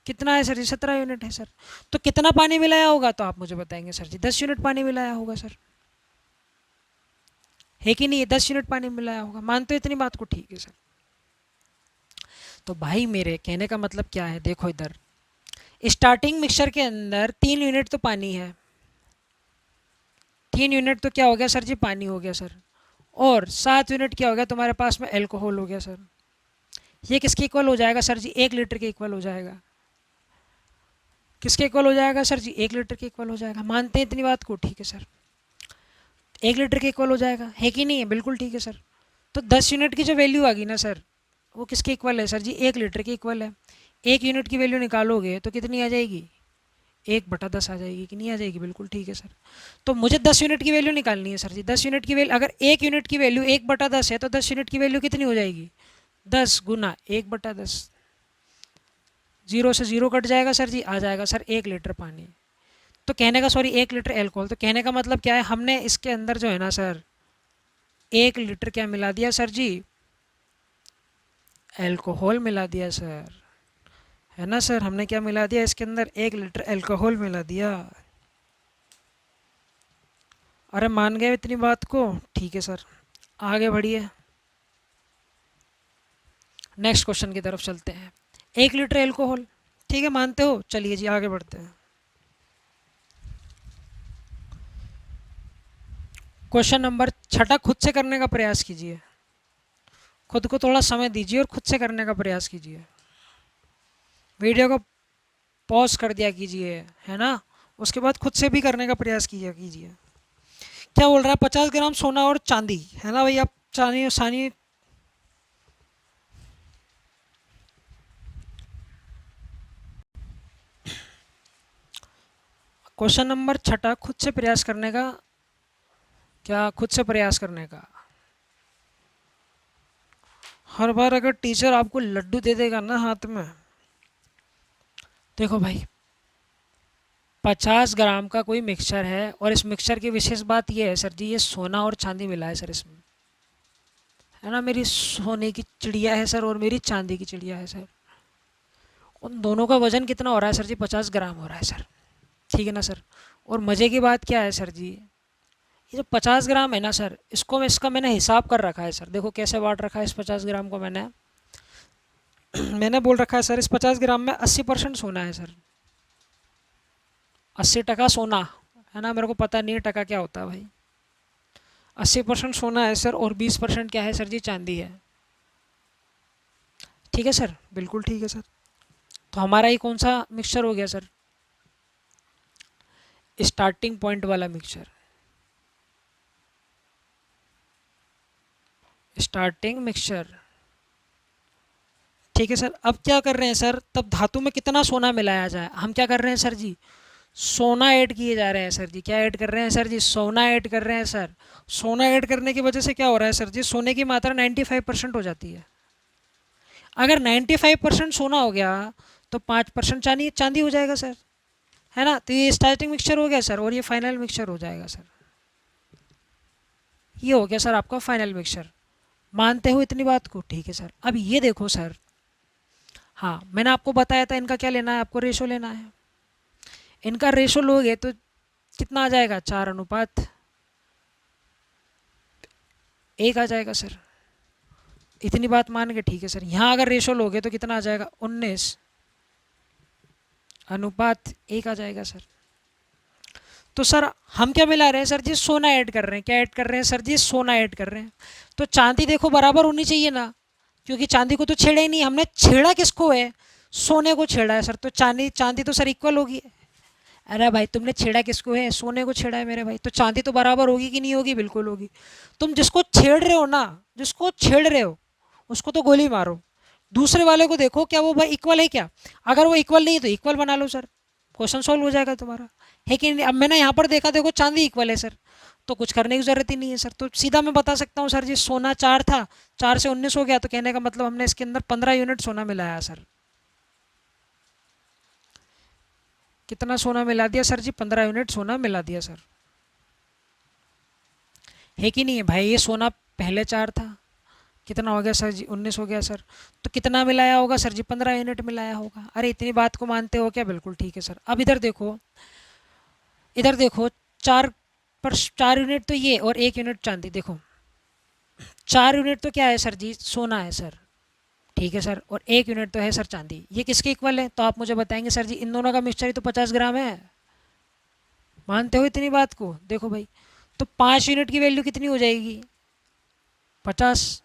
कितना है सर जी, 17 यूनिट है सर। तो कितना पानी मिलाया होगा, तो आप मुझे बताएंगे सर जी, 10 यूनिट पानी मिलाया होगा सर, है कि नहीं, 10 यूनिट पानी मिलाया होगा। मानते हो इतनी बात को, ठीक है सर। तो भाई मेरे कहने का मतलब क्या है, देखो इधर स्टार्टिंग मिक्सचर के अंदर 3 यूनिट तो पानी है, 3 यूनिट तो क्या हो गया सर जी, पानी हो गया सर। और 7 यूनिट क्या हो गया तुम्हारे पास में, एल्कोहल हो गया सर। ये किसके इक्वल हो जाएगा सर जी, 1 लीटर के इक्वल हो जाएगा। किसके इक्वल हो जाएगा सर जी, 1 लीटर के इक्वल हो जाएगा। मानते हैं इतनी बात को, ठीक है सर। 1 लीटर के इक्वल हो जाएगा, है कि नहीं है, बिल्कुल ठीक है सर। तो 10 यूनिट की जो वैल्यू आ गई ना सर, वो किसके इक्वल है सर जी, 1 लीटर के इक्वल है। 1 यूनिट की वैल्यू निकालोगे तो कितनी आ जाएगी, 1/10 आ जाएगी कि नहीं आ जाएगी? बिल्कुल ठीक है सर। तो मुझे 10 यूनिट की वैल्यू निकालनी है सर जी। 10 यूनिट की वैल्यू, अगर 1 यूनिट की वैल्यू 1/10 है तो 10 यूनिट की वैल्यू कितनी हो जाएगी? 10 गुना 1/10। 0 से 0 कट जाएगा सर जी, आ जाएगा सर 1 लीटर पानी। तो कहने का, सॉरी, 1 लीटर एल्कोहल। तो कहने का मतलब क्या है, हमने इसके अंदर जो है ना सर 1 लीटर क्या मिला दिया सर जी? एल्कोहल मिला दिया सर, है ना सर? हमने क्या मिला दिया इसके अंदर? 1 लीटर एल्कोहल मिला दिया। अरे मान गए इतनी बात को? ठीक है सर, आगे बढ़िए, नेक्स्ट क्वेश्चन की तरफ चलते हैं। 1 लीटर एल्कोहल, ठीक है, मानते हो? चलिए जी आगे बढ़ते हैं। क्वेश्चन नंबर 6 खुद से करने का प्रयास कीजिए, खुद को थोड़ा समय दीजिए और खुद से करने का प्रयास कीजिए। वीडियो को पॉज कर दिया कीजिए, है ना? उसके बाद खुद से भी करने का प्रयास किया कीजिए। क्या बोल रहा है? 50 ग्राम सोना और चांदी, है ना भाई? आप चांदी सानी, क्वेश्चन नंबर 6 खुद से प्रयास करने का, क्या खुद से प्रयास करने का? हर बार अगर टीचर आपको लड्डू दे देगा ना हाथ में, देखो भाई 50 ग्राम का कोई मिक्सचर है और इस मिक्सचर की विशेष बात ये है सर जी, ये सोना और चांदी मिला है सर इसमें, है ना? मेरी सोने की चिड़िया है सर और मेरी चांदी की चिड़िया है सर। उन दोनों का वजन कितना हो रहा है सर जी? 50 ग्राम हो रहा है सर, ठीक है ना सर? और मज़े की बात क्या है सर जी, ये जो 50 ग्राम है ना सर, इसको इसका मैंने हिसाब कर रखा है सर। देखो कैसे बांट रखा है इस 50 ग्राम को मैंने। मैंने बोल रखा है सर इस 50 ग्राम में 80% सोना है सर। 80% सोना, है ना? मेरे को पता नहीं है टका क्या होता है भाई। 80% सोना है सर और 20% क्या है सर जी? चांदी है। ठीक है सर, बिल्कुल ठीक है सर। तो हमारा ये कौन सा मिक्सचर हो गया सर? स्टार्टिंग पॉइंट वाला मिक्सचर, स्टार्टिंग मिक्सचर। ठीक है सर। अब क्या कर रहे हैं सर, तब धातु में कितना सोना मिलाया जाए? हम क्या कर रहे हैं सर जी? सोना ऐड किए जा रहे हैं सर जी। क्या ऐड कर रहे हैं सर जी? सोना ऐड कर रहे हैं सर। सोना ऐड करने की वजह से क्या हो रहा है सर जी? सोने की मात्रा 95% हो जाती है। अगर 95% सोना हो गया तो 5% चांदी चांदी हो जाएगा सर, है ना? तो ये स्टार्टिंग मिक्सचर हो गया सर और ये फाइनल मिक्सचर हो जाएगा सर। ये हो गया सर आपका फाइनल मिक्सचर। मानते हो इतनी बात को? ठीक है सर। अब ये देखो सर, हाँ मैंने आपको बताया था इनका क्या लेना है, आपको रेशो लेना है। इनका रेशो लोगे तो कितना आ जाएगा? 4:1 आ जाएगा सर। इतनी बात मान के ठीक है सर। यहाँ अगर रेशो लोगे तो कितना आ जाएगा? 19:1 आ जाएगा सर। तो सर हम क्या मिला रहे हैं सर जी? सोना ऐड कर रहे हैं। क्या ऐड कर रहे हैं सर जी? सोना ऐड कर रहे हैं। तो चांदी देखो बराबर होनी चाहिए ना, क्योंकि चांदी को तो छेड़ा ही नहीं हमने। छेड़ा किसको है? सोने को छेड़ा है सर। तो चांदी चांदी तो सर इक्वल होगी। अरे भाई तुमने छेड़ा किसको है? सोने को छेड़ा है मेरे भाई। तो चांदी तो बराबर होगी कि नहीं होगी? बिल्कुल होगी। तुम जिसको छेड़ रहे हो ना, जिसको छेड़ रहे हो उसको तो गोली मारो। दूसरे वाले को देखो क्या वो भाई इक्वल है क्या? अगर वो इक्वल नहीं है तो इक्वल बना लो सर, क्वेश्चन सॉल्व हो जाएगा तुम्हारा, है कि नहीं? अब मैंने यहाँ पर देखा, देखो चांदी इक्वल है सर, तो कुछ करने की ज़रूरत ही नहीं है सर। तो सीधा मैं बता सकता हूँ सर जी, सोना 4 था, 4 से 19 हो गया, तो कहने का मतलब हमने इसके अंदर 15 यूनिट सोना मिलाया सर। कितना सोना मिला दिया सर जी? 15 यूनिट सोना मिला दिया सर, है कि नहीं है भाई? ये सोना पहले 4 था, कितना हो गया सर जी? 19 हो गया सर। तो कितना मिलाया होगा सर जी? 15 यूनिट मिलाया होगा। अरे इतनी बात को मानते हो क्या? बिल्कुल ठीक है सर। अब इधर देखो, इधर देखो, 4 यूनिट तो ये और 1 यूनिट चांदी। देखो 4 यूनिट तो क्या है सर जी? सोना है सर, ठीक है सर। और 1 यूनिट तो है सर चांदी। ये किसके इक्वल है? तो आप मुझे बताएंगे सर जी इन दोनों का मिक्सचर ही तो 50 ग्राम है। मानते हो इतनी बात को? देखो भाई, तो 5 यूनिट की वैल्यू कितनी हो जाएगी? 50।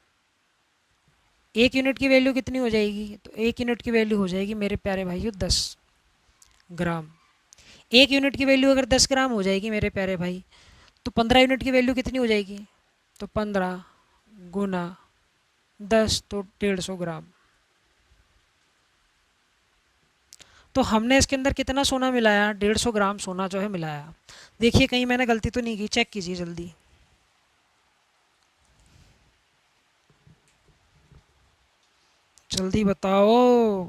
1 यूनिट की वैल्यू कितनी हो जाएगी? तो 1 यूनिट की वैल्यू हो जाएगी मेरे प्यारे भाइयों 10 ग्राम। 1 यूनिट की वैल्यू अगर 10 ग्राम हो जाएगी मेरे प्यारे भाई, तो 15 यूनिट की वैल्यू कितनी हो जाएगी? तो 15 गुना 10 तो 150 ग्राम। तो हमने इसके अंदर कितना सोना मिलाया, 150 ग्राम सोना जो है मिलाया। देखिए कहीं मैंने गलती तो नहीं की, चेक कीजिए जल्दी। जल्दी बताओ।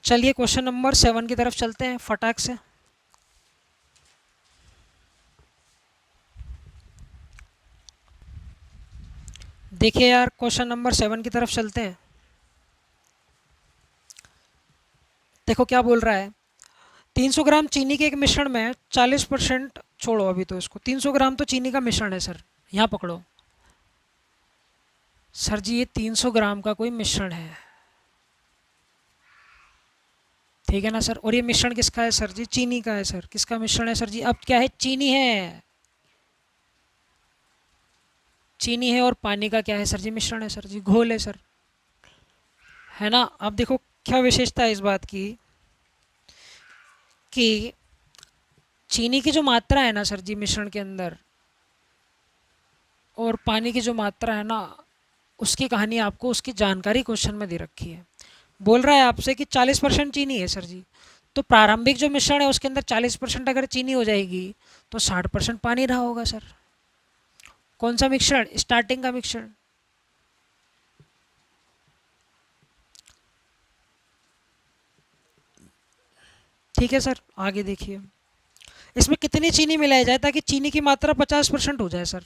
चलिए क्वेश्चन नंबर 7 की तरफ चलते हैं फटाक से। देखिए यार क्वेश्चन नंबर 7 की तरफ चलते हैं। देखो क्या बोल रहा है, 300 ग्राम चीनी के एक मिश्रण में 40%, छोड़ो अभी तो इसको, 300 ग्राम तो चीनी का मिश्रण है सर, यहाँ पकड़ो। सर जी ये 300 ग्राम का कोई मिश्रण है, ठीक है ना सर। और ये मिश्रण किसका है सर जी, चीनी का है सर। किसका मिश्रण है सर जी, अब क्या है, चीनी है। चीनी है और पानी का क्या है सर जी, मिश्रण है सर जी, घोल है सर, है ना। अब देखो क्या विशेषता है इस बात की कि चीनी की जो मात्रा है ना सर जी मिश्रण के अंदर, और पानी की जो मात्रा है ना, उसकी कहानी आपको उसकी जानकारी क्वेश्चन में दे रखी है। बोल रहा है आपसे कि 40% चीनी है सर जी, तो प्रारंभिक जो मिश्रण है उसके अंदर 40% अगर चीनी हो जाएगी तो 60% पानी रहा होगा सर। कौन सा मिश्रण, स्टार्टिंग का मिश्रण। ठीक है सर, आगे देखिए, इसमें कितनी चीनी मिलाई जाए ताकि चीनी की मात्रा 50% हो जाए सर।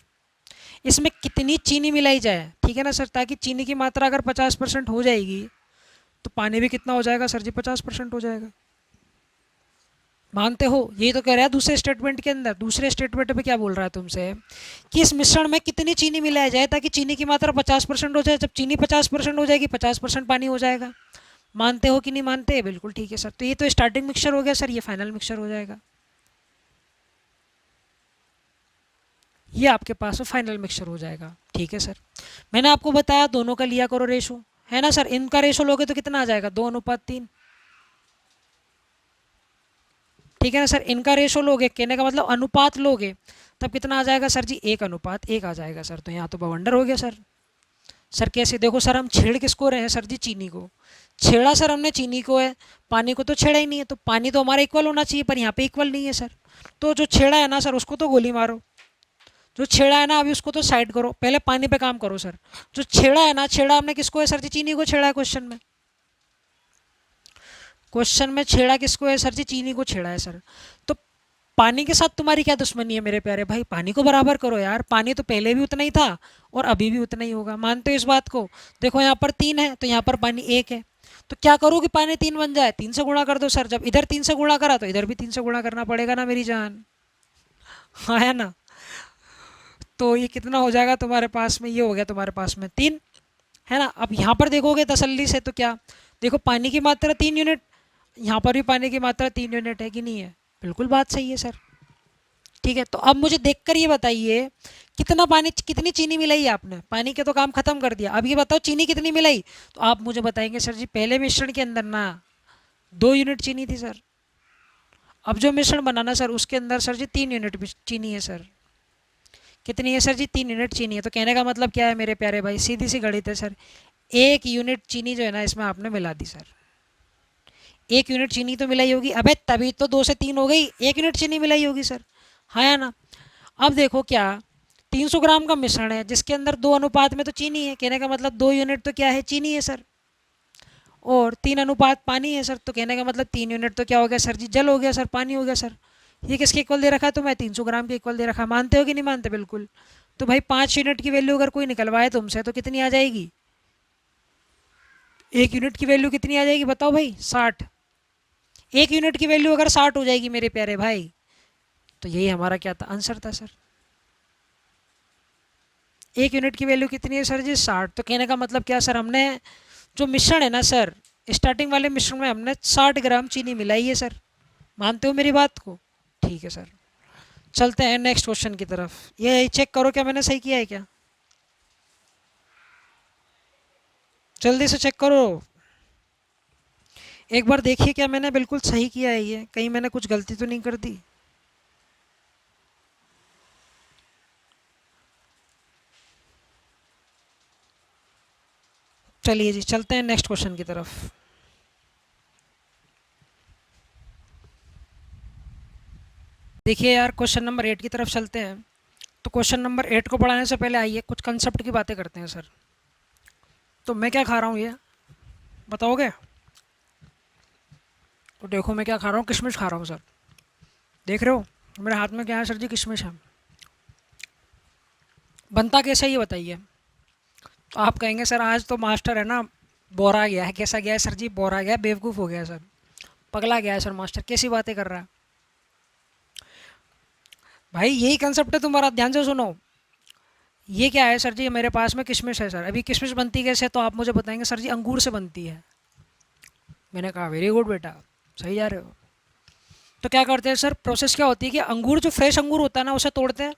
इसमें कितनी चीनी मिलाई जाए, ठीक है ना सर, ताकि चीनी की मात्रा अगर 50% हो जाएगी तो पानी भी कितना हो जाएगा सर जी, 50% हो जाएगा। मानते हो, ये तो कह रहा है दूसरे स्टेटमेंट के अंदर। दूसरे स्टेटमेंट में क्या बोल रहा है तुमसे कि इस मिश्रण में कितनी चीनी मिलाई जाए ताकि चीनी की मात्रा 50% हो जाए। जब चीनी 50% हो जाएगी 50% पानी हो जाएगा। मानते हो कि नहीं मानते, बिल्कुल ठीक है सर। तो ये तो स्टार्टिंग मिक्सचर हो गया सर, ये फाइनल मिक्सचर हो जाएगा। ये आपके पास में फाइनल मिक्सचर हो जाएगा, ठीक है सर। मैंने आपको बताया दोनों का लिया करो रेशो, है ना सर। इनका रेशो लोगे तो कितना आ जाएगा, 2:3। ठीक है ना सर, इनका रेशो लोगे, कहने का मतलब अनुपात लोगे, तब कितना आ जाएगा सर जी, 1:1 आ जाएगा सर। तो यहाँ तो बवंडर हो गया सर। सर कैसे, देखो सर हम छेड़ किसको रहे हैं सर जी, चीनी को। छेड़ा सर हमने चीनी को है, पानी को तो छेड़ा ही नहीं है। तो पानी तो हमारा इक्वल होना चाहिए, पर यहाँ पे इक्वल नहीं है सर। तो जो छेड़ा है ना सर उसको तो गोली मारो। जो छेड़ा है ना अभी उसको तो साइड करो, पहले पानी पे काम करो सर। जो छेड़ा है ना, छेड़ा हमने किसको है सर जी, चीनी को छेड़ा है क्वेश्चन में। क्वेश्चन में छेड़ा किसको है सर जी, चीनी को छेड़ा है सर। तो पानी के साथ तुम्हारी क्या दुश्मनी है मेरे प्यारे भाई, पानी को बराबर करो यार। पानी तो पहले भी उतना ही था और अभी भी उतना ही होगा, मानते हो इस बात को। देखो यहाँ पर 3 है तो यहाँ पर पानी 1 है, तो क्या करो कि पानी 3 बन जाए, 3 से गुणा कर दो सर। जब इधर 3 से गुणा करा तो इधर भी 3 से गुणा करना पड़ेगा ना मेरी जान, हाँ है ना। तो ये कितना हो जाएगा तुम्हारे पास में, ये हो गया तुम्हारे पास में 3, है ना। अब यहाँ पर देखोगे तसल्ली से तो क्या, देखो पानी की मात्रा 3 यूनिट, यहाँ पर भी पानी की मात्रा 3 यूनिट है कि नहीं है, बिल्कुल बात सही है सर। ठीक है, तो अब मुझे देखकर ये बताइए कितना पानी, कितनी चीनी मिलाई आपने। पानी के तो काम खत्म कर दिया, अब ये बताओ चीनी कितनी मिलाई। तो आप मुझे बताएंगे सर जी पहले मिश्रण के अंदर ना 2 यूनिट चीनी थी सर, अब जो मिश्रण बनाना सर उसके अंदर सर जी 3 यूनिट चीनी है सर। कितनी है सर जी, 3 यूनिट चीनी है। तो कहने का मतलब क्या है मेरे प्यारे भाई, सीधी सी गणित है सर। 1 यूनिट चीनी जो है ना इसमें आपने मिला दी सर। 1 यूनिट चीनी तो मिलाई होगी, अबे तभी तो 2 से 3 हो गई, 1 यूनिट चीनी मिलाई होगी सर, हाँ या ना। अब देखो क्या, 300 ग्राम का मिश्रण है जिसके अंदर 2 अनुपात में तो चीनी है, कहने का मतलब 2 यूनिट तो क्या है, चीनी है सर। और 3 अनुपात पानी है सर, तो कहने का मतलब 3 यूनिट तो क्या हो गया सर जी, जल हो गया सर, पानी हो गया सर। ये किसके इक्वल दे रखा है तुम्हें, 300 ग्राम के इक्वल दे रखा है। मानते हो कि नहीं मानते, बिल्कुल। तो भाई 5 यूनिट की वैल्यू अगर कोई निकलवाए तुमसे तो कितनी आ जाएगी, 1 यूनिट की वैल्यू कितनी आ जाएगी बताओ भाई, 60। 1 यूनिट की वैल्यू अगर 60 हो जाएगी मेरे प्यारे भाई, तो यही हमारा क्या था, आंसर था सर। 1 यूनिट की वैल्यू कितनी है सर जी, 60। तो कहने का मतलब क्या सर, हमने जो मिश्रण है ना सर, स्टार्टिंग वाले मिश्रण में हमने 60 ग्राम चीनी मिलाई है सर। मानते हो मेरी बात को, ठीक है सर। चलते हैं नेक्स्ट क्वेश्चन की तरफ। ये चेक करो क्या मैंने सही किया है क्या, जल्दी से चेक करो। एक बार देखिए क्या मैंने बिल्कुल सही किया है, ये कहीं मैंने कुछ गलती तो नहीं कर दी। चलिए जी, चलते हैं नेक्स्ट क्वेश्चन की तरफ। देखिए यार, क्वेश्चन नंबर 8 की तरफ चलते हैं। तो क्वेश्चन नंबर 8 को पढ़ाने से पहले आइए कुछ कंसेप्ट की बातें करते हैं सर। तो मैं क्या खा रहा हूँ ये बताओगे? तो देखो मैं क्या खा रहा हूँ, किशमिश खा रहा हूँ सर। देख रहे हो मेरे हाथ में क्या है सर जी? किशमिश है। बनता कैसे ये बताइए? तो आप कहेंगे सर आज तो मास्टर है ना बोरा गया है। कैसा गया है सर जी? बोरा गया, बेवकूफ़ हो गया है सर, पगला गया है सर मास्टर, कैसी बातें कर रहा है भाई? यही कंसेप्ट है तुम्हारा, ध्यान से सुनो। ये क्या है सर जी? मेरे पास में किशमिश है सर। अभी किशमिश बनती कैसे? तो आप मुझे बताएंगे सर जी अंगूर से बनती है। मैंने कहा वेरी गुड बेटा, सही जा रहे हो। तो क्या करते हैं सर, प्रोसेस क्या होती है कि अंगूर, जो फ्रेश अंगूर होता है ना, उसे तोड़ते हैं।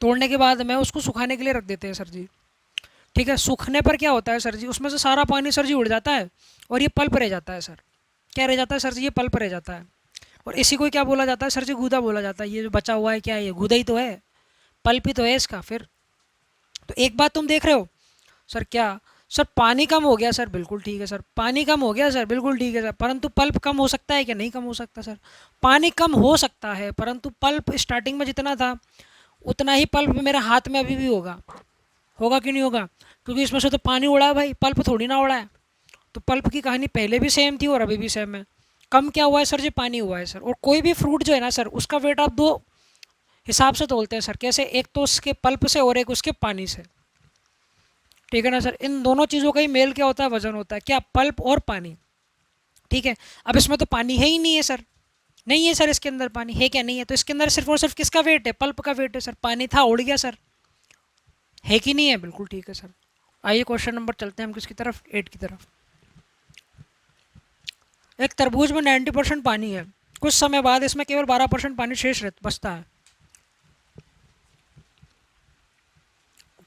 तोड़ने के बाद में उसको सुखाने के लिए रख देते हैं सर जी। ठीक है, सूखने पर क्या होता है सर जी, उसमें से सारा पानी सर जी उड़ जाता है और ये पल्प रह जाता है सर। क्या रह जाता है सर जी? ये पल्प रह जाता है। और इसी को क्या बोला जाता है सर जी? गूदा बोला जाता है। ये जो बचा हुआ है क्या है? ये गूदा ही तो है, पल्प ही तो है इसका। फिर तो एक बात तुम देख रहे हो सर, क्या सर पानी कम हो गया सर? बिल्कुल ठीक है सर, पानी कम हो गया सर, बिल्कुल ठीक है सर। परंतु पल्प कम हो सकता है क्या? नहीं कम हो सकता सर। पानी कम हो सकता है परंतु पल्प स्टार्टिंग में जितना था उतना ही पल्प मेरे हाथ में अभी भी होगा। होगा कि नहीं होगा? क्योंकि इसमें से तो पानी उड़ा है भाई, पल्प थोड़ी ना उड़ा है। तो पल्प की कहानी पहले भी सेम थी और अभी भी सेम है। कम क्या हुआ है सर जी? पानी हुआ है सर। और कोई भी फ्रूट जो है ना सर, उसका वेट आप दो हिसाब से तोलते हैं सर। कैसे? एक तो उसके पल्प से और एक उसके पानी से। ठीक है ना सर? इन दोनों चीज़ों का ही मेल क्या होता है? वजन होता है। क्या? पल्प और पानी। ठीक है, अब इसमें तो पानी है ही नहीं है सर। नहीं है सर, इसके अंदर पानी है क्या? नहीं है। तो इसके अंदर सिर्फ और सिर्फ किसका वेट है? पल्प का वेट है सर। पानी था, उड़ गया सर। है कि नहीं है? बिल्कुल ठीक है सर। आइए क्वेश्चन नंबर चलते हैं हम किसकी तरफ? 8 की तरफ। एक तरबूज में 90% पानी है, कुछ समय बाद इसमें केवल 12% पानी शेष बचता है।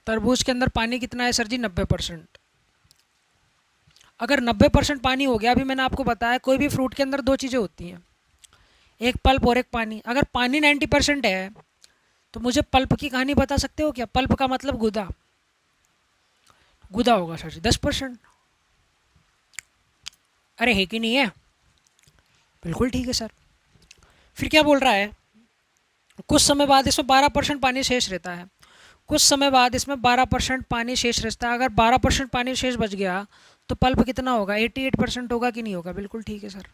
तरबूज के अंदर पानी कितना है सर जी? 90%। अगर 90% पानी हो गया, अभी मैंने आपको बताया कोई भी फ्रूट के अंदर दो चीज़ें होती हैं, एक पल्प और एक पानी। अगर पानी 90% है तो मुझे पल्प की कहानी बता सकते हो क्या? पल्प का मतलब गुदा। गुदा होगा सर जी 10%। अरे है कि नहीं है? बिल्कुल ठीक है सर। फिर क्या बोल रहा है? कुछ समय बाद इसमें 12% पानी शेष रहता है। कुछ समय बाद इसमें 12% पानी शेष रहता है। अगर 12% पानी शेष बच गया तो पल्प कितना होगा? 88% होगा कि नहीं होगा? बिल्कुल ठीक है सर।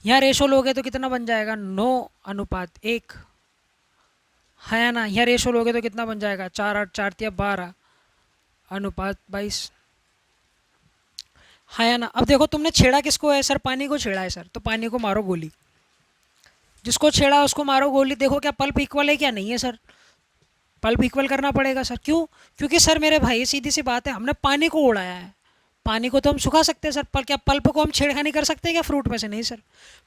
यहाँ रेशो लोगे तो कितना बन जाएगा? 9:1। है ना? यहाँ रेशो लोगे तो कितना बन जाएगा? 4 8 4 3 12:22। है ना? अब देखो तुमने छेड़ा किसको है सर? पानी को छेड़ा है सर। तो पानी को मारो गोली, जिसको छेड़ा उसको मारो गोली। देखो क्या पल्प इक्वल है क्या? नहीं है सर, पल्प इक्वल करना पड़ेगा सर। क्यों? क्योंकि सर मेरे भाई सीधी सी बात है, हमने पानी को उड़ाया है। पानी को तो हम सुखा सकते हैं सर, पर क्या पल्प को हम छेड़खानी कर सकते हैं क्या फ्रूट में से? नहीं सर।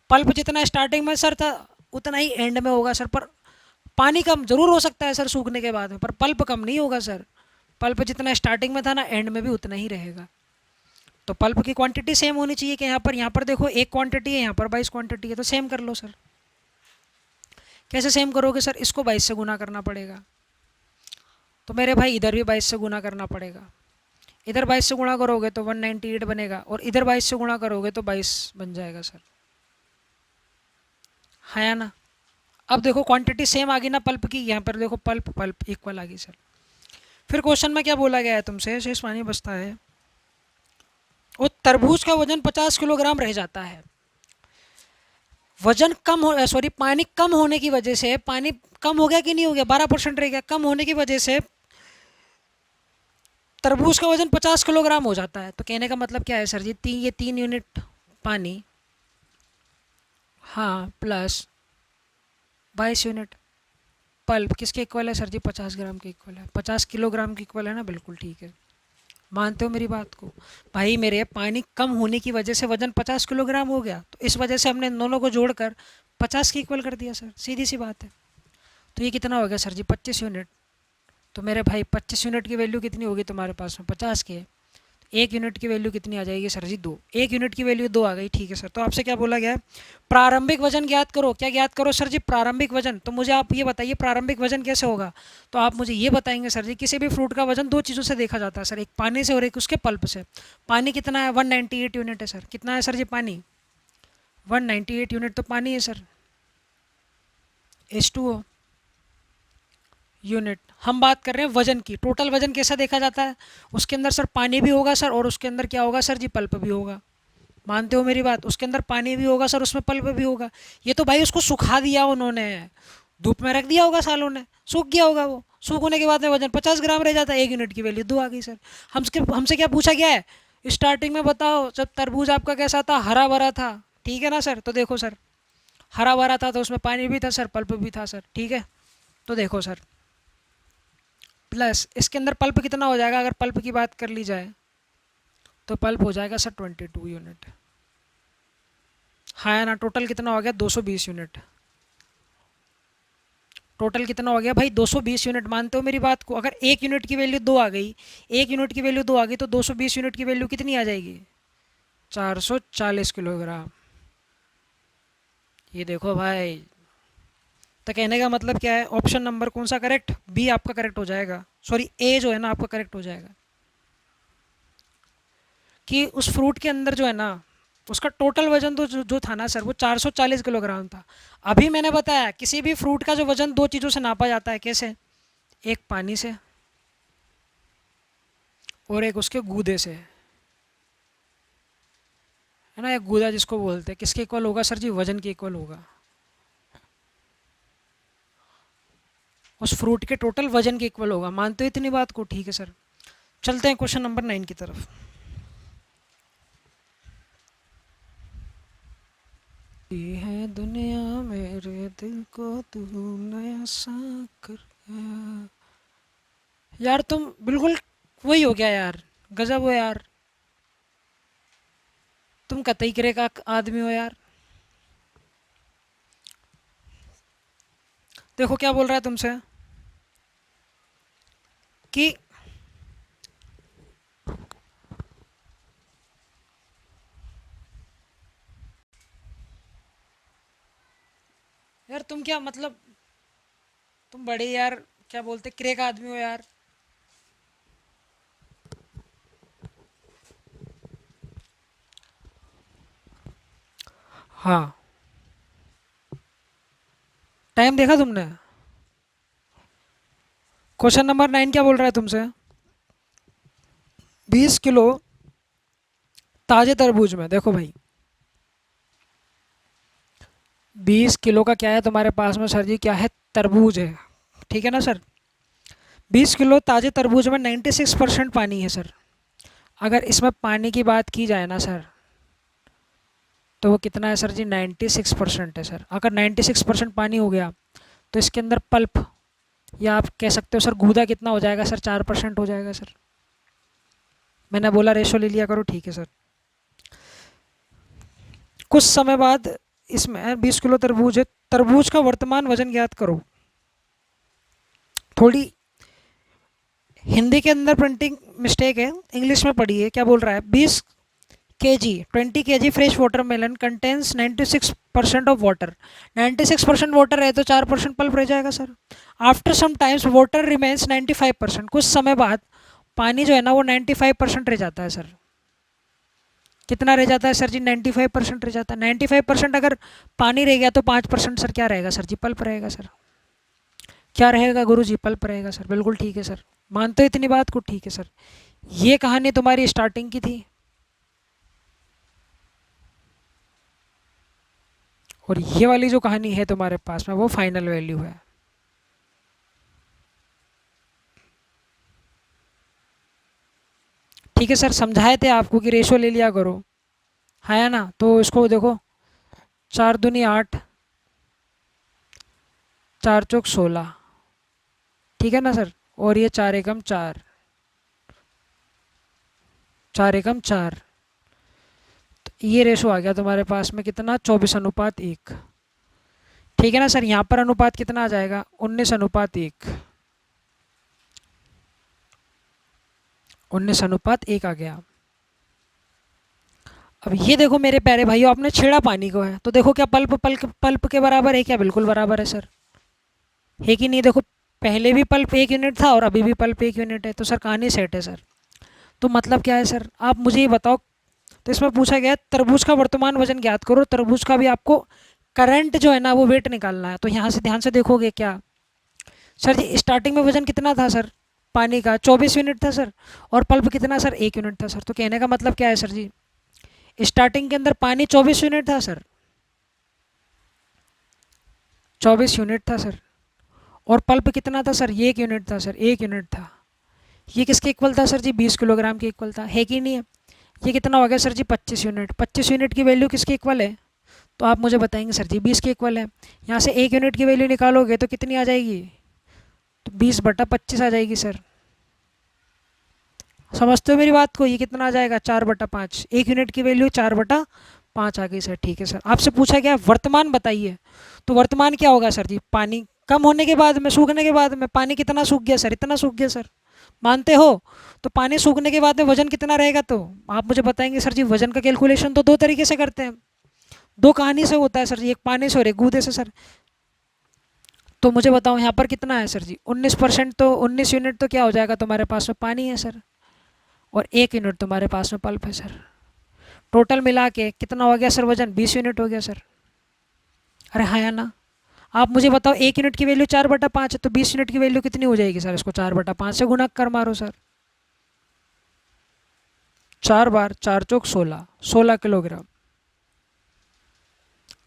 पल्प जितना स्टार्टिंग में सर था उतना ही एंड में होगा सर। पर पानी कम जरूर हो सकता है सर सूखने के बाद में, पर पल्प कम नहीं होगा सर। पल्प जितना स्टार्टिंग में था ना, एंड में भी उतना ही रहेगा। तो पल्प की क्वांटिटी सेम होनी चाहिए कि यहाँ पर देखो एक क्वांटिटी है, यहाँ पर 22 क्वांटिटी है, तो सेम कर लो सर। कैसे सेम करोगे सर? इसको 22 से गुना करना पड़ेगा। तो मेरे भाई इधर भी 22 से गुना करना पड़ेगा। इधर 22 से गुणा करोगे तो 198 बनेगा और इधर 22 से गुणा करोगे तो 22 बन जाएगा सर। है ना? अब देखो क्वांटिटी सेम आ गई ना पल्प की। यहाँ पर देखो पल्प पल्प इक्वल आ गई सर। फिर क्वेश्चन में क्या बोला गया है तुमसे? शेष पानी बचता है और तरबूज का वजन 50 किलोग्राम रह जाता है। वजन कम हो, सॉरी, पानी कम होने की वजह से, पानी कम हो गया कि नहीं हो गया? 12% रह गया। कम होने की वजह से तरबूज का वजन 50 किलोग्राम हो जाता है। तो कहने का मतलब क्या है सर जी? ये 3 यूनिट पानी, हाँ, प्लस 22 यूनिट पल्प किसके इक्वल है सर जी? 50 ग्राम के इक्वल है। 50 किलोग्राम के इक्वल है ना? बिल्कुल ठीक है। मानते हो मेरी बात को? भाई मेरे पानी कम होने की वजह से वजन 50 किलोग्राम हो गया, तो इस वजह से हमने इन दोनों को जोड़कर 50 के इक्वल कर दिया सर। सीधी सी बात है। तो ये कितना हो गया सर जी? 25 यूनिट। तो मेरे भाई 25 यूनिट की वैल्यू कितनी होगी तुम्हारे पास में? 50 की है। एक यूनिट की वैल्यू कितनी आ जाएगी सर जी? 2। एक यूनिट की वैल्यू 2 आ गई, ठीक है सर। तो आपसे क्या बोला गया है? प्रारंभिक वजन ज्ञात करो। क्या ज्ञात करो सर जी? प्रारंभिक वजन। तो मुझे आप ये बताइए प्रारंभिक वजन कैसे होगा? तो आप मुझे ये बताएंगे सर जी, किसी भी फ्रूट का वजन दो चीज़ों से देखा जाता है सर, एक पानी से और एक उसके पल्प से। पानी कितना है? 198 यूनिट है सर। कितना है सर जी पानी? 198 यूनिट तो पानी है सर, H2O यूनिट। हम बात कर रहे हैं वजन की। टोटल वजन कैसा देखा जाता है? उसके अंदर सर पानी भी होगा सर, और उसके अंदर क्या होगा सर जी? पल्प भी होगा। मानते हो मेरी बात? उसके अंदर पानी भी होगा सर, उसमें पल्प भी होगा। ये तो भाई उसको सुखा दिया उन्होंने, धूप में रख दिया होगा सालों ने, सूख गया होगा वो। सूख होने के बाद में वजन 50 ग्राम रह जाता है, एक यूनिट की वैल्यू 2 आ गई सर। हमसे क्या पूछा गया है? स्टार्टिंग में बताओ, जब तरबूज आपका कैसा था? हरा भरा था, ठीक है ना सर? तो देखो सर, हरा भरा था तो उसमें पानी भी था सर, पल्प भी था सर, ठीक है। तो देखो सर, प्लस इसके अंदर पल्प कितना हो जाएगा? अगर पल्प की बात कर ली जाए तो पल्प हो जाएगा सर 22 यूनिट। हाँ है ना? टोटल कितना हो गया? 220 यूनिट। टोटल कितना हो गया भाई? 220 यूनिट। मानते हो मेरी बात को? अगर एक यूनिट की वैल्यू 2 आ गई, एक यूनिट की वैल्यू 2 आ गई, तो 220 यूनिट की वैल्यू कितनी आ जाएगी? 440 किलोग्राम। ये देखो भाई, तो कहने का मतलब क्या है? ऑप्शन नंबर कौन सा करेक्ट? बी आपका करेक्ट हो जाएगा। सॉरी, ए जो है ना आपका करेक्ट हो जाएगा, कि उस फ्रूट के अंदर जो है ना, उसका टोटल वजन तो जो था ना सर, वो 440 किलोग्राम था। अभी मैंने बताया किसी भी फ्रूट का जो वजन दो चीज़ों से नापा जाता है। कैसे? एक पानी से और एक उसके गूदे से, है ना? एक गूदा जिसको बोलते हैं, किसके इक्वल होगा सर जी? वजन के इक्वल होगा। उस फ्रूट के टोटल वजन के इक्वल होगा। मानते हो इतनी बात को? ठीक है सर। चलते हैं क्वेश्चन नंबर 9 की तरफ। ये है दुनिया मेरे दिल को तूने ऐसा कर गया। यार तुम बिल्कुल वही हो गया यार, गजब हो यार, तुम कतई करे का आदमी हो यार। देखो क्या बोल रहा है तुमसे कि यार तुम क्या मतलब, तुम बड़े यार क्या बोलते क्रे का आदमी हो यार। हाँ, टाइम देखा तुमने? क्वेश्चन नंबर 9 क्या बोल रहा है तुमसे? 20 किलो ताजे तरबूज में, देखो भाई 20 किलो का क्या है तुम्हारे पास में सर जी? क्या है? तरबूज है, ठीक है ना सर? 20 किलो ताजे तरबूज में 96% पानी है सर। अगर इसमें पानी की बात की जाए ना सर, तो वो कितना है सर जी? 96% है सर। अगर 96% पानी हो गया तो इसके अंदर पल्प, या आप कह सकते हो सर गूदा, कितना हो जाएगा सर? 4% हो जाएगा सर। मैंने बोला रेशो ले लिया करो, ठीक है सर। कुछ समय बाद इसमें 20 किलो तरबूज है, तरबूज का वर्तमान वजन ज्ञात करो। थोड़ी हिंदी के अंदर प्रिंटिंग मिस्टेक है, इंग्लिश में पढ़िए क्या बोल रहा है। 20 kg 20 kg fresh watermelon contains 96% of water. 96% water है तो 4% पल्प रह जाएगा sir. After some times water remains 95%। कुछ समय बाद पानी जो है ना वो 95% रह जाता है सर। कितना रह जाता है सर जी? 95% रह जाता है। 95% अगर पानी रह गया तो 5% सर क्या रहेगा सर जी? पल्प रहेगा सर। क्या रहेगा गुरु जी? पल्प रहेगा सर। बिल्कुल ठीक है सर, मानते हो इतनी बात को? ठीक है सर। ये कहानी तुम्हारी स्टार्टिंग की थी, और ये वाली जो कहानी है तुम्हारे पास में वो फाइनल वैल्यू है। ठीक है सर, समझाए थे आपको कि रेशो ले लिया करो, है ना? तो इसको देखो, 4 दूनी 8, 4 चौक 16, ठीक है ना सर? और ये 4 एकम 4, 4 एकम 4, ये रेशो आ गया तुम्हारे पास में कितना? 24:1। ठीक है ना सर? यहाँ पर अनुपात कितना आ जाएगा? 19:1। 19:1 आ गया। अब ये देखो मेरे प्यारे भाइयों, आपने छेड़ा पानी को है, तो देखो क्या पल्प पल्प पल्प के बराबर है क्या? बिल्कुल बराबर है सर, है कि नहीं? देखो पहले भी पल्प 1 यूनिट था और अभी भी पल्प 1 यूनिट है, तो सर कहानी सेट है सर। तो मतलब क्या है सर, आप मुझे ये बताओ। तो इसमें पूछा गया है तरबूज का वर्तमान वजन ज्ञात करो। तरबूज का भी आपको करंट जो है ना वो वेट निकालना है। तो यहाँ से ध्यान से देखोगे क्या सर जी, स्टार्टिंग में वजन कितना था सर पानी का? 24 यूनिट था सर। और पल्प कितना सर? 1 यूनिट था सर। तो कहने का मतलब क्या है सर जी, स्टार्टिंग के अंदर पानी 24 यूनिट था सर, 24 यूनिट था सर। और पल्प कितना था सर? ये 1 यूनिट था सर, 1 यूनिट था। ये किसके इक्वल था सर जी? 20 किलोग्राम के इक्वल था, है कि नहीं है? ये कितना हो गया सर जी? 25 यूनिट। 25 यूनिट की वैल्यू किसके इक्वल है? तो आप मुझे बताएंगे सर जी 20 के इक्वल है। यहाँ से 1 यूनिट की वैल्यू निकालोगे तो कितनी आ जाएगी? तो 20/25 आ जाएगी सर। समझते हो मेरी बात को? ये कितना आ जाएगा? 4/5। 1 यूनिट की वैल्यू 4/5 आ गई सर। ठीक है सर, आपसे पूछा गया वर्तमान बताइए। तो वर्तमान क्या होगा सर जी? पानी कम होने के बाद में, सूखने के बाद में पानी कितना सूख गया सर? इतना सूख गया सर, मानते हो? तो पानी सूखने के बाद में वजन कितना रहेगा? तो आप मुझे बताएंगे सर जी वजन का कैलकुलेशन तो दो तरीके से करते हैं, दो कहानी से होता है सर जी, एक पानी से और एक गूदे से सर। तो मुझे बताओ यहाँ पर कितना है सर जी? 19%। तो 19 यूनिट तो क्या हो जाएगा तुम्हारे पास में? पानी है सर। और 1 यूनिट तुम्हारे पास में पल्प है सर। टोटल मिला के कितना हो गया सर वजन? 20 यूनिट हो गया सर। अरे हाँ या ना? आप मुझे बताओ, 1 यूनिट की वैल्यू 4/5 है, तो 20 यूनिट की वैल्यू कितनी हो जाएगी सर? इसको 4/5 से गुणा कर मारो सर। 4 बार 4×4 = 16 किलोग्राम।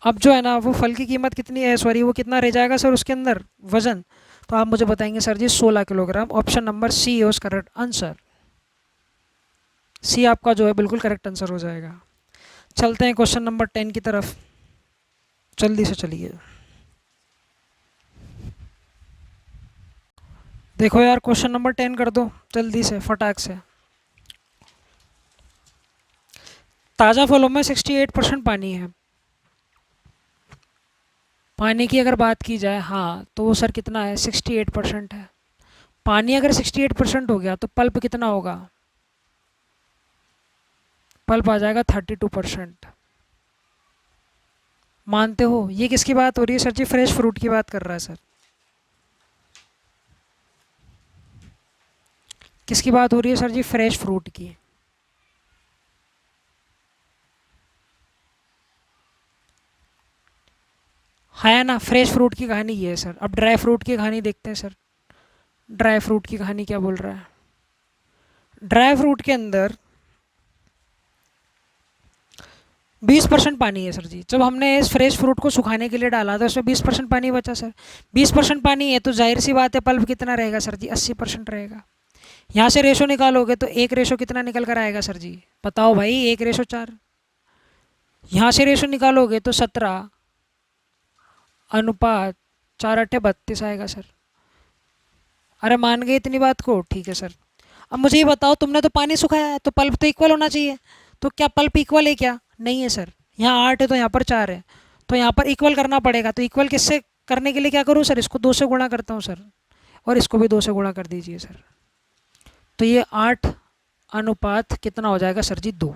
अब जो है ना वो फल की कीमत कितनी है, सॉरी वो कितना रह जाएगा सर उसके अंदर वजन? तो आप मुझे बताएंगे sir ji 16 kilogram. Option number C is correct answer. C आपका जो है बिल्कुल करेक्ट आंसर हो जाएगा। चलते हैं क्वेश्चन नंबर 10 की तरफ, जल्दी से चलिए। देखो यार क्वेश्चन नंबर 10 कर दो जल्दी से फटाक से। ताज़ा फलों में 68% पानी है। पानी की अगर बात की जाए, हाँ, तो वो सर कितना है? 68% है। पानी अगर 68% हो गया तो पल्प कितना होगा? पल्प आ जाएगा 32%। मानते हो? ये किसकी बात हो रही है सर जी? फ्रेश फ्रूट की बात कर रहा है सर। किसकी बात हो रही है सर जी? फ्रेश फ्रूट की। है ना? फ्रेश फ्रूट की कहानी ये है सर। अब ड्राई फ्रूट की कहानी देखते हैं सर। ड्राई फ्रूट की कहानी क्या बोल रहा है? ड्राई फ्रूट के अंदर 20% पानी है सर जी। जब हमने इस फ्रेश फ्रूट को सुखाने के लिए डाला तो उसमें 20% पानी बचा सर। 20% पानी है तो जाहिर सी बात है पल्प कितना रहेगा सर जी? 80% रहेगा। यहाँ से रेशो निकालोगे तो एक रेशो कितना निकल कर आएगा सर जी? बताओ भाई, 1:4। यहाँ से रेशो निकालोगे तो 17:4 आएगा सर। अरे मान गए इतनी बात को? ठीक है सर। अब मुझे ये बताओ, तुमने तो पानी सुखाया है तो पल्प तो इक्वल होना चाहिए। तो क्या पल्प इक्वल है क्या? नहीं है सर। यहाँ 8 है तो यहाँ पर 4 है, तो यहाँ पर इक्वल करना पड़ेगा। तो इक्वल किससे करने के लिए क्या करूँ सर? इसको 2 से गुणा करता हूँ सर, और इसको भी 2 से गुणा कर दीजिए सर। तो ये 8 कितना हो जाएगा सर जी? 2।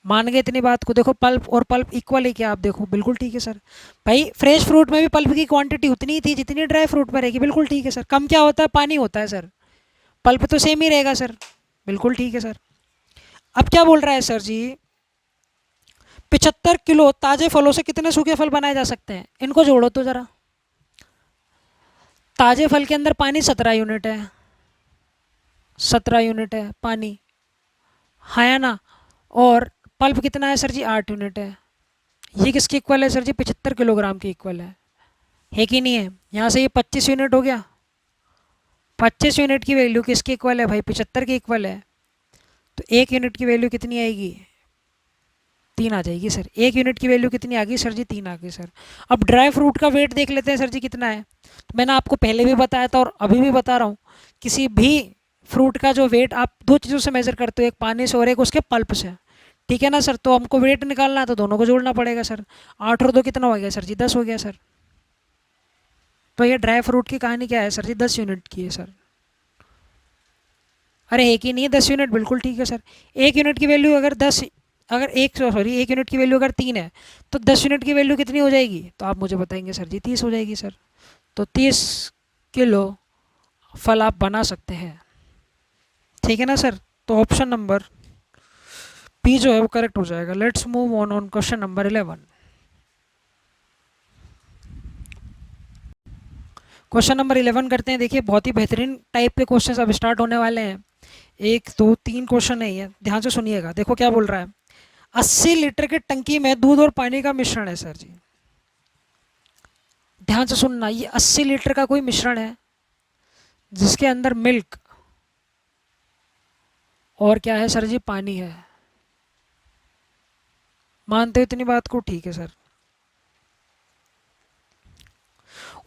मान गए इतनी बात को? देखो पल्प और पल्प इक्वल है क्या? आप देखो बिल्कुल ठीक है सर। भाई फ्रेश फ्रूट में भी पल्प की क्वांटिटी उतनी ही थी जितनी ड्राई फ्रूट में रहेगी। बिल्कुल ठीक है सर। कम क्या होता है? पानी होता है सर। पल्प तो सेम ही रहेगा सर। बिल्कुल ठीक है सर। अब क्या बोल रहा है सर जी? 75 किलो ताजे फलों से कितने सूखे फल बनाए जा सकते हैं? इनको जोड़ो तो जरा। ताजे फल के अंदर पानी 17 यूनिट है, 17 यूनिट है पानी, हाँ या ना? और पल्प कितना है सर जी? 8 यूनिट है। ये किसके इक्वल है सर जी? 75 किलोग्राम के इक्वल है कि नहीं है? यहाँ से ये 25 यूनिट हो गया। 25 यूनिट की वैल्यू किसके इक्वल है भाई? 75 के इक्वल है। तो 1 यूनिट की वैल्यू कितनी आएगी? 3 आ जाएगी सर। 1 यूनिट की वैल्यू कितनी आ गई सर जी? 3 आ गई सर। अब ड्राई फ्रूट का वेट देख लेते हैं सर जी कितना है। तो मैंने आपको पहले भी बताया था और अभी भी बता रहा हूँ, किसी भी फ्रूट का जो वेट आप दो चीज़ों से मेजर करते हो, एक पानी से और एक उसके पल्प से। ठीक है ना सर? तो हमको वेट निकालना है तो दोनों को जोड़ना पड़ेगा सर। 8 और 2 कितना हो गया सर जी? 10 हो गया सर। तो ये ड्राई फ्रूट की कहानी क्या है सर जी? 10 यूनिट की है सर। अरे एक ही नहीं है, 10 यूनिट। बिल्कुल ठीक है सर। 1 यूनिट की वैल्यू अगर 10 अगर एक यूनिट की वैल्यू अगर 3 है तो 10 यूनिट की वैल्यू कितनी हो जाएगी, तो आप मुझे बताएंगे सर जी 30 हो जाएगी सर। तो 30 किलो फल आप बना सकते हैं, ठीक है ना सर। तो ऑप्शन नंबर पी जो है वो करेक्ट हो जाएगा। Let's move on question number 11। Question number 11 करते हैं। देखिए बहुत ही बेहतरीन टाइप के क्वेश्चन अब स्टार्ट होने वाले हैं। 1 2 3 क्वेश्चन है ये, ध्यान से सुनिएगा। देखो क्या बोल रहा है, 80 लीटर की टंकी में दूध और पानी का मिश्रण है सर जी। ध्यान से सुनना, ये 80 लीटर का कोई मिश्रण है जिसके अंदर मिल्क और क्या है सर जी, पानी है। मानते हो इतनी बात को, ठीक है सर।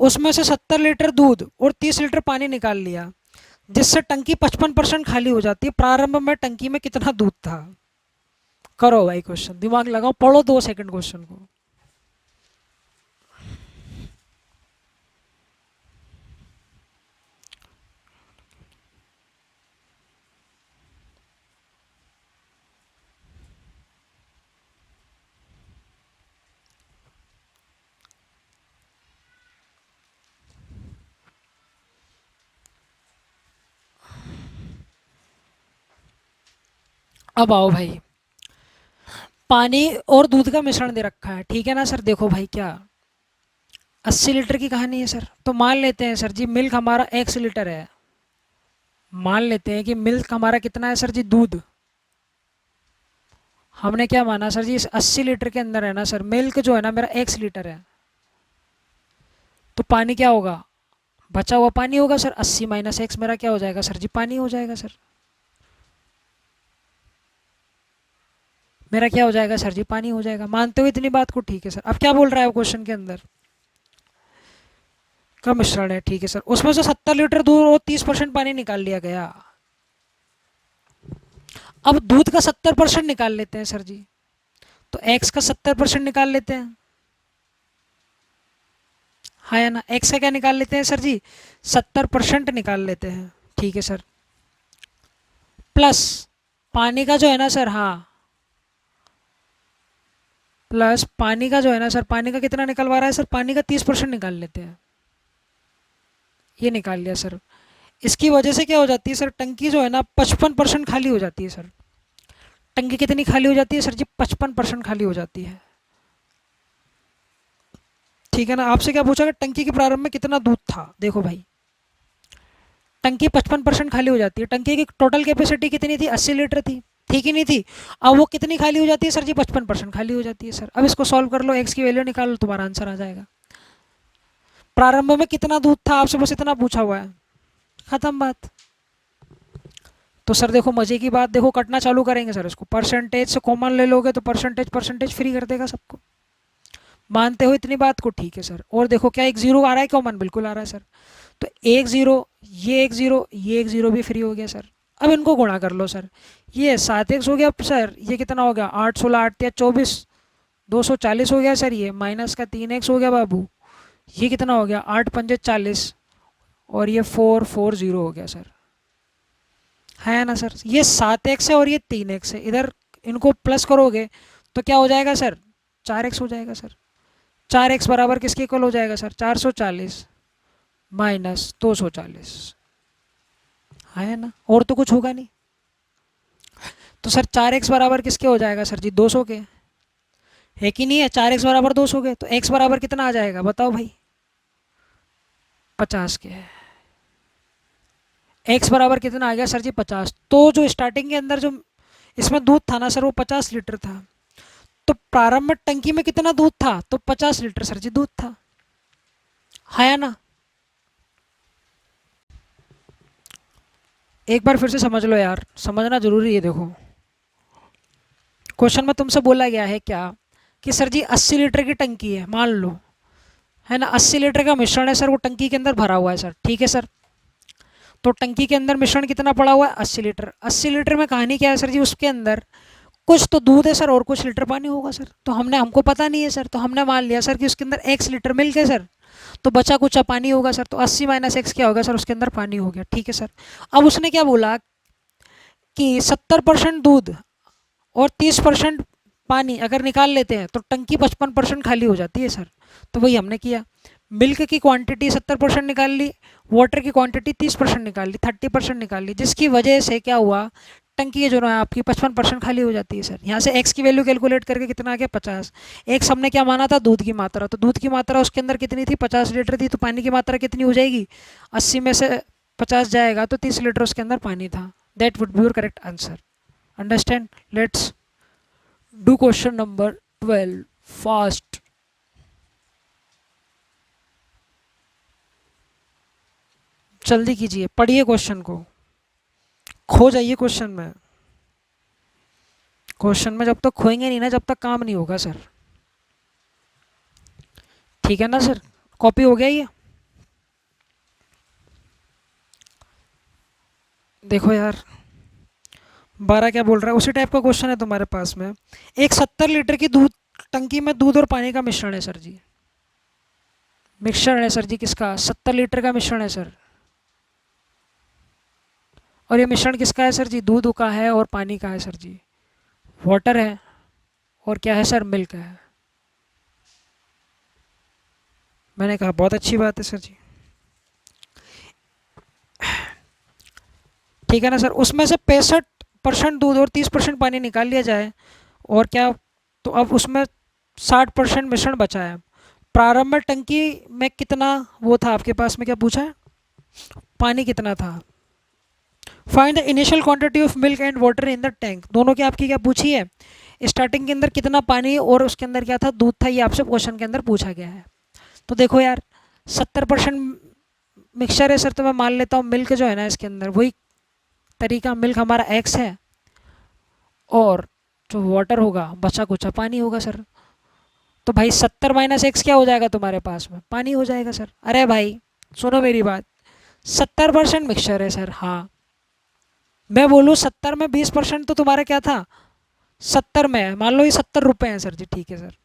उसमें से 70 लीटर दूध और 30 लीटर पानी निकाल लिया, जिससे टंकी 55% खाली हो जाती है। प्रारंभ में टंकी में कितना दूध था? करो भाई क्वेश्चन, दिमाग लगाओ, पढ़ो 2 सेकंड क्वेश्चन को। अब आओ भाई, पानी और दूध का मिश्रण दे रखा है, ठीक है ना सर। देखो भाई क्या 80 लीटर की कहानी है सर। तो मान लेते हैं सर जी मिल्क हमारा x लीटर है। मान लेते हैं कि मिल्क हमारा कितना है सर जी, दूध। हमने क्या माना सर जी, इस 80 लीटर के अंदर है ना सर, मिल्क जो है ना मेरा x लीटर है, तो पानी क्या होगा, बचा हुआ पानी होगा सर। 80 माइनस एक्स मेरा क्या हो जाएगा सर जी, पानी हो जाएगा सर। मेरा क्या हो जाएगा सर जी, पानी हो जाएगा। मानते हो इतनी बात को, ठीक है सर। अब क्या बोल रहा है वो क्वेश्चन के अंदर, का मिश्रण है, ठीक है सर। उसमें से 70 लीटर दूध और 30% पानी निकाल लिया गया। अब दूध का 70% निकाल लेते हैं सर जी, तो एक्स का 70% निकाल लेते हैं, हाँ या ना। एक्स का क्या निकाल लेते हैं सर जी, 70% निकाल लेते हैं, ठीक है सर। प्लस पानी का जो है ना सर, हाँ, प्लस पानी का जो है ना सर, पानी का कितना निकलवा रहा है सर, पानी का 30% निकाल लेते हैं, ये निकाल लिया सर। इसकी वजह से क्या हो जाती है सर, टंकी जो है ना 55% खाली हो जाती है सर। टंकी कितनी खाली हो जाती है सर जी, 55% खाली हो जाती है, ठीक है ना। आपसे क्या पूछा कि टंकी के प्रारंभ में कितना दूध था। देखो भाई टंकी 55% खाली हो जाती है। टंकी की टोटल कैपेसिटी कितनी थी, 80 लीटर थी, ठीक ही नहीं थी। अब वो कितनी खाली हो जाती है सर जी, 55% खाली हो जाती है सर। अब इसको सॉल्व कर लो, एक्स की वैल्यू निकाल लो, तुम्हारा आंसर आ जाएगा। प्रारंभ में कितना दूध था, आपसे बस इतना पूछा हुआ है, खत्म बात। तो सर देखो मजे की बात, देखो कटना चालू करेंगे सर इसको। परसेंटेज से कॉमन ले लोगे तो परसेंटेज परसेंटेज फ्री कर देगा सबको। मानते हो इतनी बात को, ठीक है सर। और देखो क्या एक जीरो आ रहा है कॉमन, बिल्कुल आ रहा है सर। तो एक जीरो, ये एक जीरो, ये एक जीरो भी फ्री हो गया सर। अब इनको गुणा कर लो सर, ये 7x हो गया सर, ये कितना हो गया 8 16 8 या 24 240 हो गया सर। ये माइनस का 3x हो गया बाबू, ये कितना हो गया 8 पंजे 40 और ये 440 हो गया सर, है ना सर। ये 7x है और ये 3x है, इधर इनको प्लस करोगे तो क्या हो जाएगा सर, 4x हो जाएगा सर। 4x बराबर किसके इक्वल हो जाएगा सर, 440 माइनस 240, है ना। और तो कुछ होगा नहीं। तो सर 4x बराबर किसके हो जाएगा सर जी, 200 के, है कि नहीं है। 4x बराबर 200 के, तो x बराबर कितना आ जाएगा बताओ भाई, 50 के। x बराबर कितना आ गया सर जी, 50। तो जो स्टार्टिंग के अंदर जो इसमें दूध था ना सर, वो 50 लीटर था। तो प्रारंभ में टंकी में कितना दूध था, तो 50 लीटर सर जी दूध था, है ना। एक बार फिर से समझ लो यार, समझना जरूरी है। देखो क्वेश्चन में तुमसे बोला गया है क्या कि सर जी 80 लीटर की टंकी है मान लो, है ना। 80 लीटर का मिश्रण है सर, वो टंकी के अंदर भरा हुआ है सर, ठीक है सर। तो टंकी के अंदर मिश्रण कितना पड़ा हुआ है, 80 लीटर। 80 लीटर में कहानी क्या है सर जी, उसके अंदर कुछ तो दूध है सर और कुछ लीटर पानी होगा सर। तो हमको पता नहीं है सर, तो हमने मान लिया सर कि उसके अंदर x लीटर मिल्क है सर, तो बचा कुछ पानी होगा सर। तो 80 माइनस एक्स क्या होगा सर, उसके अंदर पानी हो गया, ठीक है सर। अब उसने क्या बोला कि 70% दूध और 30% पानी अगर निकाल लेते हैं तो टंकी 55% खाली हो जाती है सर। तो वही हमने किया, मिल्क की क्वांटिटी 70% निकाल ली, वाटर की क्वांटिटी 30% निकाल ली, 30% निकाल ली, जिसकी वजह से क्या हुआ, टंकी जो है आपकी 55% खाली हो जाती है सर। यहाँ से एक्स की वैल्यू कैलकुलेट करके कितना आ गया 50। एक्स हमने क्या माना था, दूध की मात्रा, तो दूध की मात्रा उसके अंदर कितनी थी 50 लीटर थी, तो पानी की मात्रा कितनी हो जाएगी, 80 में से 50 जाएगा तो 30 लीटर उसके अंदर पानी था। That would be your correct answer. Understand? Let's do question number 12 fast. जल्दी कीजिए, पढ़िए क्वेश्चन को, खो जाइए क्वेश्चन में। क्वेश्चन में जब तक खोएंगे नहीं ना, जब तक काम नहीं होगा सर। ठीक है ना सर? कॉपी हो गया ये? देखो यार 12 क्या बोल रहा है, उसी टाइप का क्वेश्चन है तुम्हारे पास में। एक 70 लीटर की दूध टंकी में दूध और पानी का मिश्रण है सर जी। मिश्रण है सर जी किसका, 70 लीटर का मिश्रण है सर। और ये मिश्रण किसका है सर जी, दूध का है और पानी का है सर जी। वाटर है और क्या है सर, मिल्क है। मैंने कहा बहुत अच्छी बात है सर जी। ठीक है ना सर? उसमें से 65% दूध और 30% पानी निकाल लिया जाए और क्या, तो अब उसमें 60% मिश्रण बचा है। प्रारंभ में टंकी में कितना वो था आपके पास में, क्या पूछा है, पानी कितना था। Find the initial quantity of milk and water in the tank. दोनों की आपकी क्या पूछी है, स्टार्टिंग के अंदर कितना पानी और उसके अंदर क्या था, दूध था, ये आपसे क्वेश्चन के अंदर पूछा गया है। तो देखो यार 70% मिक्सचर है सर, तो मैं मान लेता हूँ मिल्क जो है ना इसके अंदर वही तरीका, मिल्क हमारा एक्स है और जो वाटर होगा बचा कुचा पानी होगा सर। तो भाई 70 माइनस एक्स क्या हो जाएगा तुम्हारे पास में, पानी हो जाएगा सर। अरे भाई सुनो मेरी बात, 70% मिक्सचर है सर, हाँ। मैं बोलूँ 70 में 20% तो तुम्हारा क्या था, 70 में है, मान लो ये 70 रुपये हैं सर जी, ठीक है सर।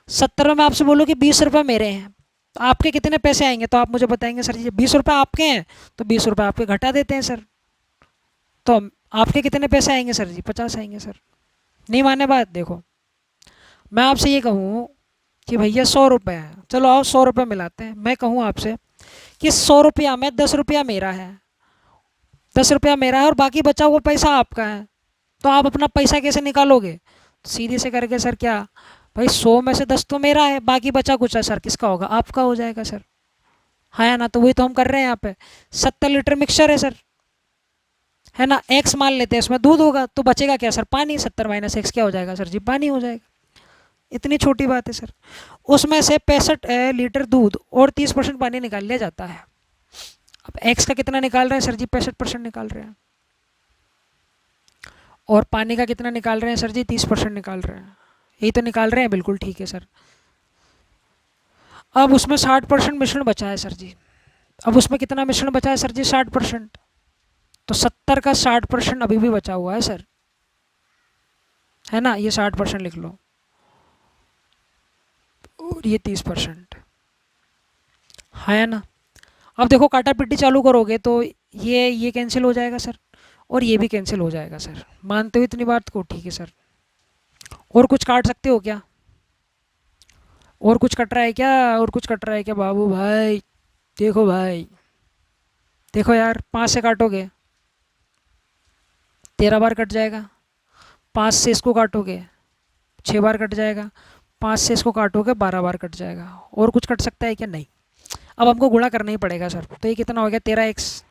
70 में मैं आपसे बोलूँ कि 20 रुपये मेरे हैं, तो आपके कितने पैसे आएंगे, तो आप मुझे बताएंगे सर जी 20 रुपये आपके हैं, तो 20 रुपये आपके घटा देते हैं सर। तो आपके कितने पैसे आएंगे सर जी, 50 आएंगे सर। नहीं माने बात? देखो मैं आपसे ये कहूँ कि भैया 100 रुपये है, चलो आओ 100 रुपये मिलाते हैं। मैं कहूँ आपसे कि 100 रुपया में 10 रुपया मेरा है, 10 रुपया मेरा है और बाकी बचा हुआ पैसा आपका है, तो आप अपना पैसा कैसे निकालोगे, सीधे से करके सर क्या, भाई 100 में से 10 तो मेरा है, बाकी बचा कुछ है सर किसका होगा, आपका हो जाएगा सर। हाँ या ना? तो वही तो हम कर रहे हैं यहाँ पे। 70 लीटर मिक्सचर है सर, है ना, एक्स मान लेते हैं, उसमें दूध होगा तो बचेगा क्या सर, पानी। 70 माइनस एक्स क्या हो जाएगा सर जी, पानी हो जाएगा। इतनी छोटी बात है सर। उसमें से 65 लीटर दूध और 30% पानी निकाल लिया जाता है। अब एक्स का कितना निकाल रहे हैं सर जी, 65% निकाल रहे हैं, और पानी का कितना निकाल रहे हैं सर जी, 30% निकाल रहे हैं। यही तो निकाल रहे हैं, बिल्कुल ठीक है सर। अब उसमें 60% मिश्रण बचा है सर जी। अब उसमें कितना मिश्रण बचा है सर जी, 60%। तो 70 का 60% अभी भी बचा हुआ है सर, है ना, ये 60% लिख लो और ये 30%, है ना। अब देखो काटा पिट्टी चालू करोगे तो ये कैंसिल हो जाएगा सर, और ये भी कैंसिल हो जाएगा सर। मानते हो इतनी बात को? ठीक है सर। और कुछ काट सकते हो क्या, और कुछ कट रहा है क्या, और कुछ कट रहा है क्या बाबू भाई? देखो भाई, देखो यार 5 से काटोगे 13 बार कट जाएगा, 5 से इसको काटोगे 6 बार कट जाएगा, 5 से इसको काटोगे 12 बार कट जाएगा। और कुछ कट सकता है क्या? नहीं। अब हमको गुणा करना ही पड़ेगा सर। तो ये कितना हो गया, 13x,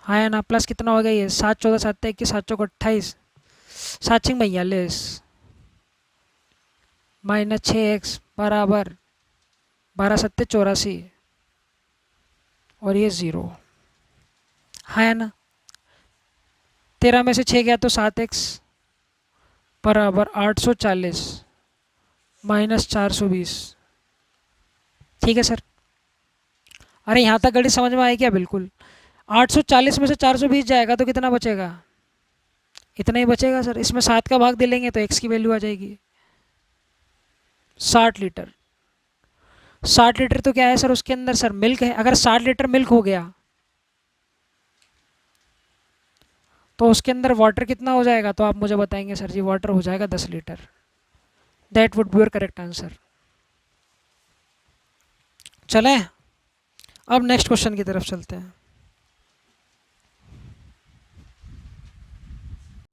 हाँ या ना, प्लस कितना हो गया ये 7 14 7 21 7 चौक 28, 7 6 42, माइनस 6x बराबर 12 7 84, और ये 0, हाँ है ना। 13 में से 6 गया तो 7x बराबर 840 माइनस 420। ठीक है सर। अरे यहाँ तक गणित समझ में आई क्या? बिल्कुल। 840 में से 420 जाएगा तो कितना बचेगा, इतना ही बचेगा सर। इसमें 7 का भाग दे लेंगे तो x की वैल्यू आ जाएगी 60 लीटर। 60 लीटर तो क्या है सर उसके अंदर, सर मिल्क है। अगर 60 लीटर मिल्क हो गया तो उसके अंदर वाटर कितना हो जाएगा, तो आप मुझे बताएंगे सर जी। वाटर हो जाएगा 10 litre. That would be your correct answer. चलें, अब नेक्स्ट क्वेश्चन की तरफ चलते हैं।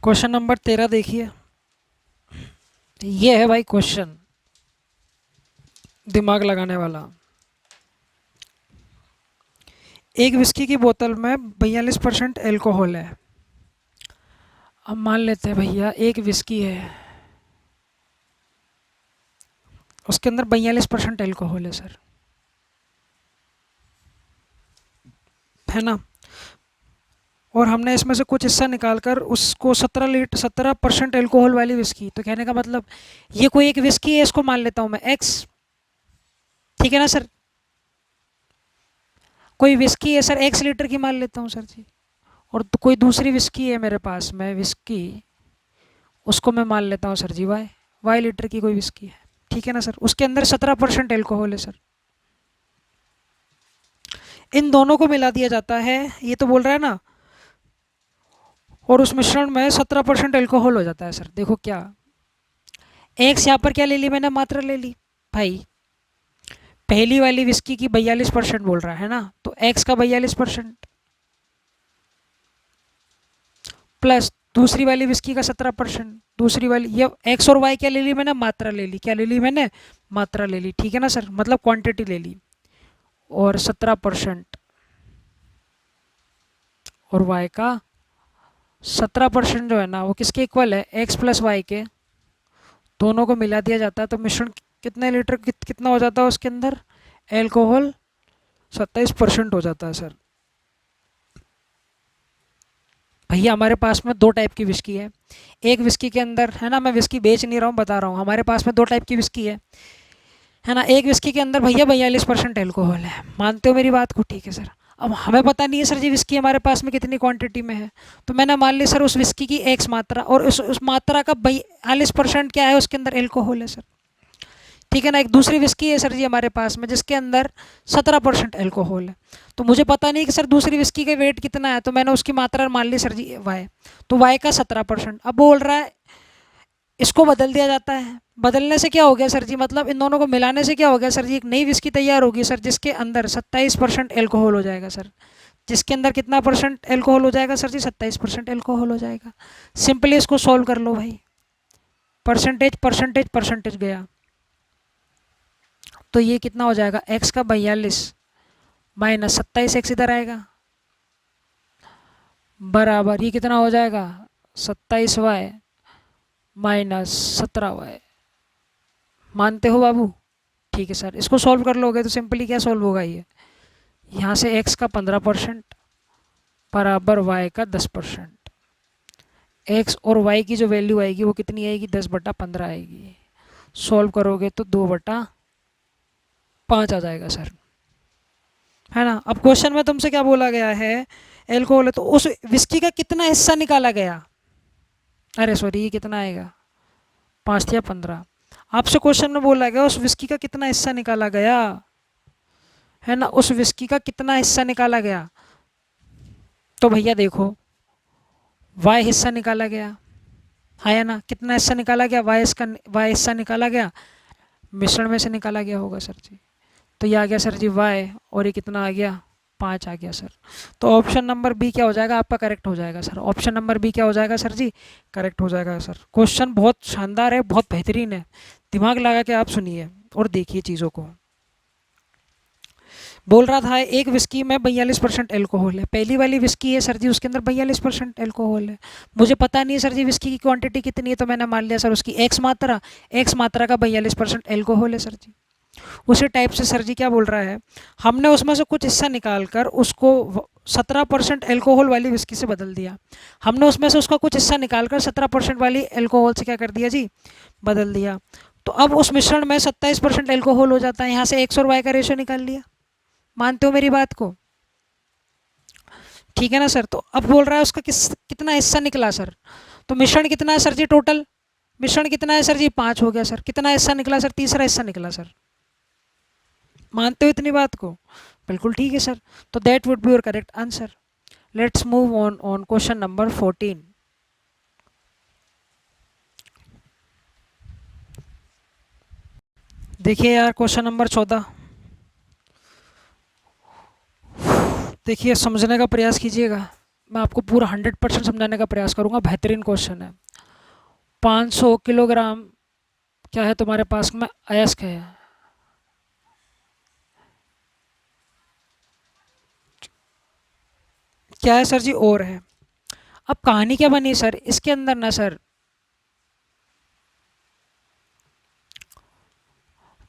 क्वेश्चन नंबर 13 देखिए। ये है भाई क्वेश्चन दिमाग लगाने वाला। एक विस्की की बोतल में 42% एल्कोहल है। अब मान लेते हैं भैया एक विस्की है, उसके अंदर 42% एल्कोहल है सर, है ना। और हमने इसमें से कुछ हिस्सा निकालकर उसको 17% एल्कोहल वाली विस्की, तो कहने का मतलब ये कोई एक विस्की है, इसको मान लेता हूँ मैं एक्स, ठीक है ना सर। कोई विस्की है सर, एक्स लीटर की मान लेता हूँ सर जी। और तो कोई दूसरी विस्की है मेरे पास में विस्की, उसको मैं मान लेता हूँ सर जी वाई, वाई लीटर की कोई विस्की है, ठीक है ना सर। उसके अंदर 17% एल्कोहल है सर। इन दोनों को मिला दिया जाता है, ये तो बोल रहा है ना, और उस मिश्रण में 17% एल्कोहल हो जाता है सर। देखो क्या, एक्स यहाँ पर क्या ले ली मैंने, मात्रा ले ली भाई। पहली वाली विस्की की 42% बोल रहा है ना, तो एक्स का 42% प्लस दूसरी वाली विस्की का 17%, दूसरी वाली, ये एक्स और वाई क्या ले ली मैंने, मात्रा ले ली। क्या ले ली मैंने, मात्रा ले ली, ठीक है ना सर, मतलब क्वांटिटी ले ली। और 17% और वाई का 17% जो है ना, वो किसके इक्वल है, एक्स प्लस वाई के। दोनों को मिला दिया जाता है तो मिश्रण कितने लीटर कितना हो जाता है उसके अंदर, एल्कोहल 27% हो जाता है सर। भैया हमारे पास में दो टाइप की विस्की है। एक विस्की के अंदर, है ना, मैं विस्की बेच नहीं रहा हूँ, बता रहा हूँ, हमारे पास में दो टाइप की विस्की है ना। एक विस्की के अंदर भैया 42% एल्कोहल है, मानते हो मेरी बात को, ठीक है सर। अब हमें पता नहीं है सर जी विस्की हमारे पास में कितनी क्वांटिटी में है, तो मैंने मान ली सर उस विस्की की एक्स मात्रा, और उस मात्रा का 42% क्या है, उसके अंदर एल्कोहल है सर, ठीक है ना। एक दूसरी विस्की है सर जी हमारे पास में जिसके अंदर 17% एल्कोहल है, तो मुझे पता नहीं कि सर दूसरी विस्की का वेट कितना है, तो मैंने उसकी मात्रा मान ली सर जी वाई, तो वाई का 17%। अब बोल रहा है इसको बदल दिया जाता है। बदलने से क्या हो गया सर जी, मतलब इन दोनों को मिलाने से क्या हो गया सर जी, एक नई विस्की तैयार होगी सर जिसके अंदर 27% एल्कोहल हो जाएगा सर। जिसके अंदर कितना परसेंट एल्कोहल हो जाएगा सर जी, 27% एल्कोहल हो जाएगा। सिंपली इसको सॉल्व कर लो भाई, परसेंटेज परसेंटेज परसेंटेज गया, तो ये कितना हो जाएगा, एक्स का 42 माइनस 27, एक्स इधर आएगा, बराबर ये कितना हो जाएगा, 27y माइनस 17y। मानते हो बाबू, ठीक है सर। इसको सॉल्व कर लोगे तो सिंपली क्या सॉल्व होगा, ये यहाँ से x का 15% बराबर y का 10%। x और y की जो वैल्यू आएगी वो कितनी आएगी, 10/15 आएगी। सॉल्व करोगे तो 2/5 आ जाएगा सर, है ना। अब क्वेश्चन में तुमसे क्या बोला गया है, एल्कोहल है, तो उस विस्की का कितना हिस्सा निकाला गया, अरे सॉरी ये कितना आएगा, 5 या 15। आपसे क्वेश्चन में बोला गया उस विस्की का कितना हिस्सा निकाला गया, है ना, उस विस्की का कितना हिस्सा निकाला गया। तो भैया देखो वाई हिस्सा निकाला गया, है ना, कितना हिस्सा निकाला गया, वाई हिस्सा निकाला गया, मिश्रण में से निकाला गया होगा सर जी। तो ये आ गया सर जी वाई, और ये कितना आ गया, 5 आ गया सर। तो ऑप्शन नंबर बी क्या हो जाएगा आपका, करेक्ट हो जाएगा सर। ऑप्शन नंबर बी क्या हो जाएगा सर जी, करेक्ट हो जाएगा सर। क्वेश्चन बहुत शानदार है, बहुत बेहतरीन है, दिमाग लगा के आप सुनिए और देखिए चीज़ों को। बोल रहा था एक विस्की में 42% एल्कोहल है, पहली वाली विस्की है सर जी उसके अंदर 42% एल्कोहल है। मुझे पता नहीं है सर जी विस्की की क्वांटिटी कितनी है, तो मैंने मान लिया सर उसकी एक्स मात्रा का 42% एल्कोहल है सर जी। उसी टाइप से सर जी क्या बोल रहा है, हमने उसमें से कुछ हिस्सा निकाल कर उसको 17% एल्कोहल वाली विस्की से बदल दिया। हमने उसमें से उसका कुछ हिस्सा निकाल कर 17% वाली एल्कोहल से क्या कर दिया जी, बदल दिया। तो अब उस मिश्रण में 27% एल्कोहल हो जाता है। यहाँ से एक्स और वाई का रेशियो निकाल लिया, मानते हो मेरी बात को, ठीक है ना सर। तो अब बोल रहा है उसका कितना हिस्सा निकला सर, तो मिश्रण कितना है सर जी, टोटल मिश्रण कितना है सर जी, 5 हो गया सर। कितना हिस्सा निकला सर, तीसरा हिस्सा निकला सर। मानते हो इतनी बात को, बिल्कुल ठीक है सर। तो that would be your correct answer. Let's move on question number 14। देखिए यार क्वेश्चन नंबर 14, देखिए समझने का प्रयास कीजिएगा। मैं आपको पूरा 100% समझाने का प्रयास करूंगा। बेहतरीन क्वेश्चन है। 500 किलोग्राम क्या है तुम्हारे पास में, अयस्क है। क्या है सर जी, और है। अब कहानी क्या बनी सर, इसके अंदर ना सर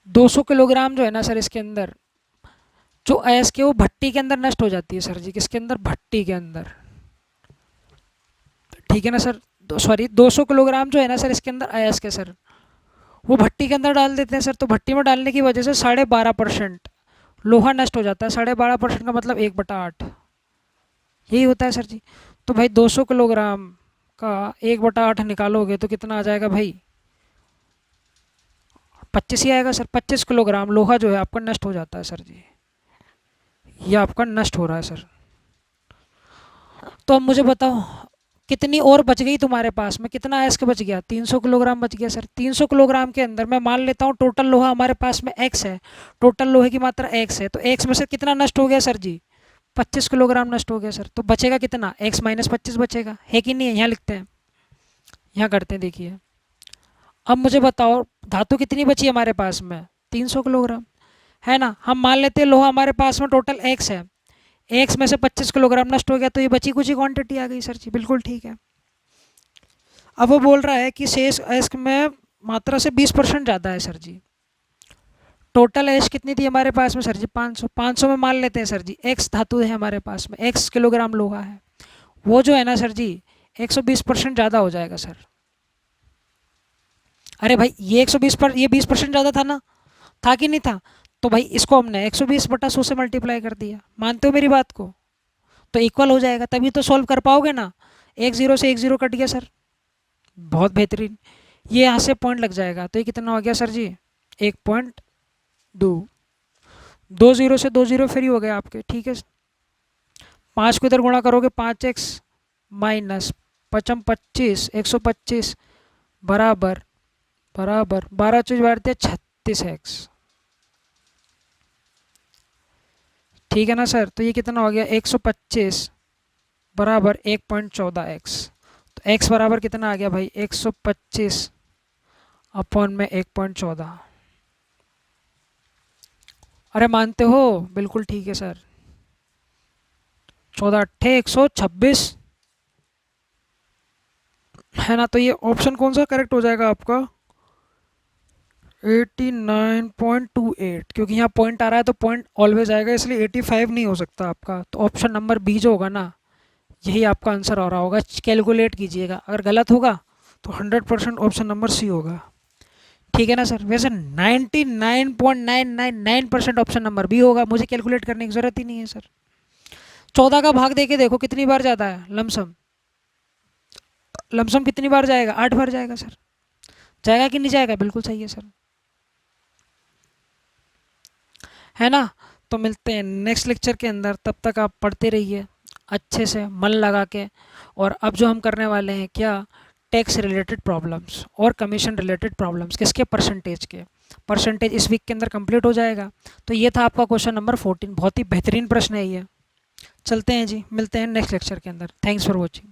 200 किलोग्राम जो है ना सर, इसके अंदर जो अयस्क है वो भट्टी के अंदर नष्ट हो जाती है सर जी। किसके अंदर, भट्टी के अंदर। ठीक है ना सर, सॉरी 200 किलोग्राम जो है ना सर इसके अंदर अयस्क है सर, वो भट्टी के अंदर डाल देते हैं सर। तो भट्टी में डालने की वजह से 12.5% लोहा नष्ट हो जाता है। 12.5% का मतलब 1/8, यही होता है सर जी। तो भाई 200 किलोग्राम का 1/8 निकालोगे तो कितना आ जाएगा भाई, 25 ही आएगा सर। 25 किलोग्राम लोहा जो है आपका नष्ट हो जाता है सर जी। ये आपका नष्ट हो रहा है सर। तो अब मुझे बताओ कितनी और बच गई तुम्हारे पास में, कितना अयस्क बच गया, 300 किलोग्राम बच गया सर। 300 किलोग्राम के अंदर मैं मान लेता हूँ टोटल लोहा हमारे पास में x है, टोटल लोहे की मात्रा x है। तो x में से कितना नष्ट हो गया सर जी, 25 किलोग्राम नष्ट हो गया सर। तो बचेगा कितना, x माइनस 25 बचेगा, है कि नहीं है। यहाँ लिखते हैं, यहाँ करते हैं। देखिए अब मुझे बताओ धातु कितनी बची हमारे पास में, 300 किलोग्राम है ना। हम मान लेते हैं लोहा हमारे पास में टोटल x है, x में से 25 किलोग्राम नष्ट हो गया, तो ये बची कुछ ही क्वांटिटी आ गई सर जी। बिल्कुल ठीक है। अब वो बोल रहा है कि शेष अयस्क में मात्रा से 20% ज़्यादा है सर जी। टोटल अयस्क कितनी थी हमारे पास में सर जी, 500। 500 में मान लेते हैं सर जी x धातु है हमारे पास में, x किलोग्राम लोहा है। वो जो है ना सर जी 120% ज़्यादा हो जाएगा सर। अरे भाई ये 120 पर, ये 20% ज़्यादा था ना, था कि नहीं था। तो भाई इसको हमने 120/100 से मल्टीप्लाई कर दिया। मानते हो मेरी बात को, तो इक्वल हो जाएगा, तभी तो सॉल्व कर पाओगे ना। एक जीरो से एक जीरो कट गया सर, बहुत बेहतरीन। ये यहाँ से पॉइंट लग जाएगा, तो ये कितना हो गया सर जी, 1.2। 2 जीरो से 2 जीरो फ्री हो गए आपके, ठीक है। 5 को इधर गुणा करोगे 5x माइनस 25, 125 बराबर बराबर 12 चीज बारते 36x। ठीक है ना सर। तो ये कितना हो गया, 125 बराबर 1.14x। तो x बराबर कितना आ गया भाई, 125 अपॉन में 1.14। अरे मानते हो, बिल्कुल ठीक है सर। 14 अट्ठे 126 है ना। तो ये ऑप्शन कौन सा करेक्ट हो जाएगा आपका, 89.28, क्योंकि यहाँ पॉइंट आ रहा है तो पॉइंट ऑलवेज आएगा, इसलिए 85 नहीं हो सकता आपका। तो ऑप्शन नंबर बी जो होगा ना, यही आपका आंसर हो रहा होगा। कैलकुलेट कीजिएगा, अगर गलत होगा तो 100% ऑप्शन नंबर सी होगा। ठीक है ना सर। वैसे 99.999% ऑप्शन नंबर बी होगा, मुझे कैलकुलेट करने की ज़रूरत ही नहीं है सर। 14 का भाग देके देखो कितनी बार जाता है, लमसम लमसम कितनी बार जाएगा, 8 बार जाएगा सर। जाएगा कि नहीं जाएगा, बिल्कुल सही है सर, है ना। तो मिलते हैं नेक्स्ट लेक्चर के अंदर, तब तक आप पढ़ते रहिए अच्छे से मन लगा के। और अब जो हम करने वाले हैं क्या, टैक्स रिलेटेड प्रॉब्लम्स और कमीशन रिलेटेड प्रॉब्लम्स, किसके, परसेंटेज के। परसेंटेज इस वीक के अंदर कंप्लीट हो जाएगा। तो ये था आपका क्वेश्चन नंबर 14, बहुत ही बेहतरीन प्रश्न है ये। चलते हैं जी, मिलते हैं नेक्स्ट लेक्चर के अंदर। Thanks for watching.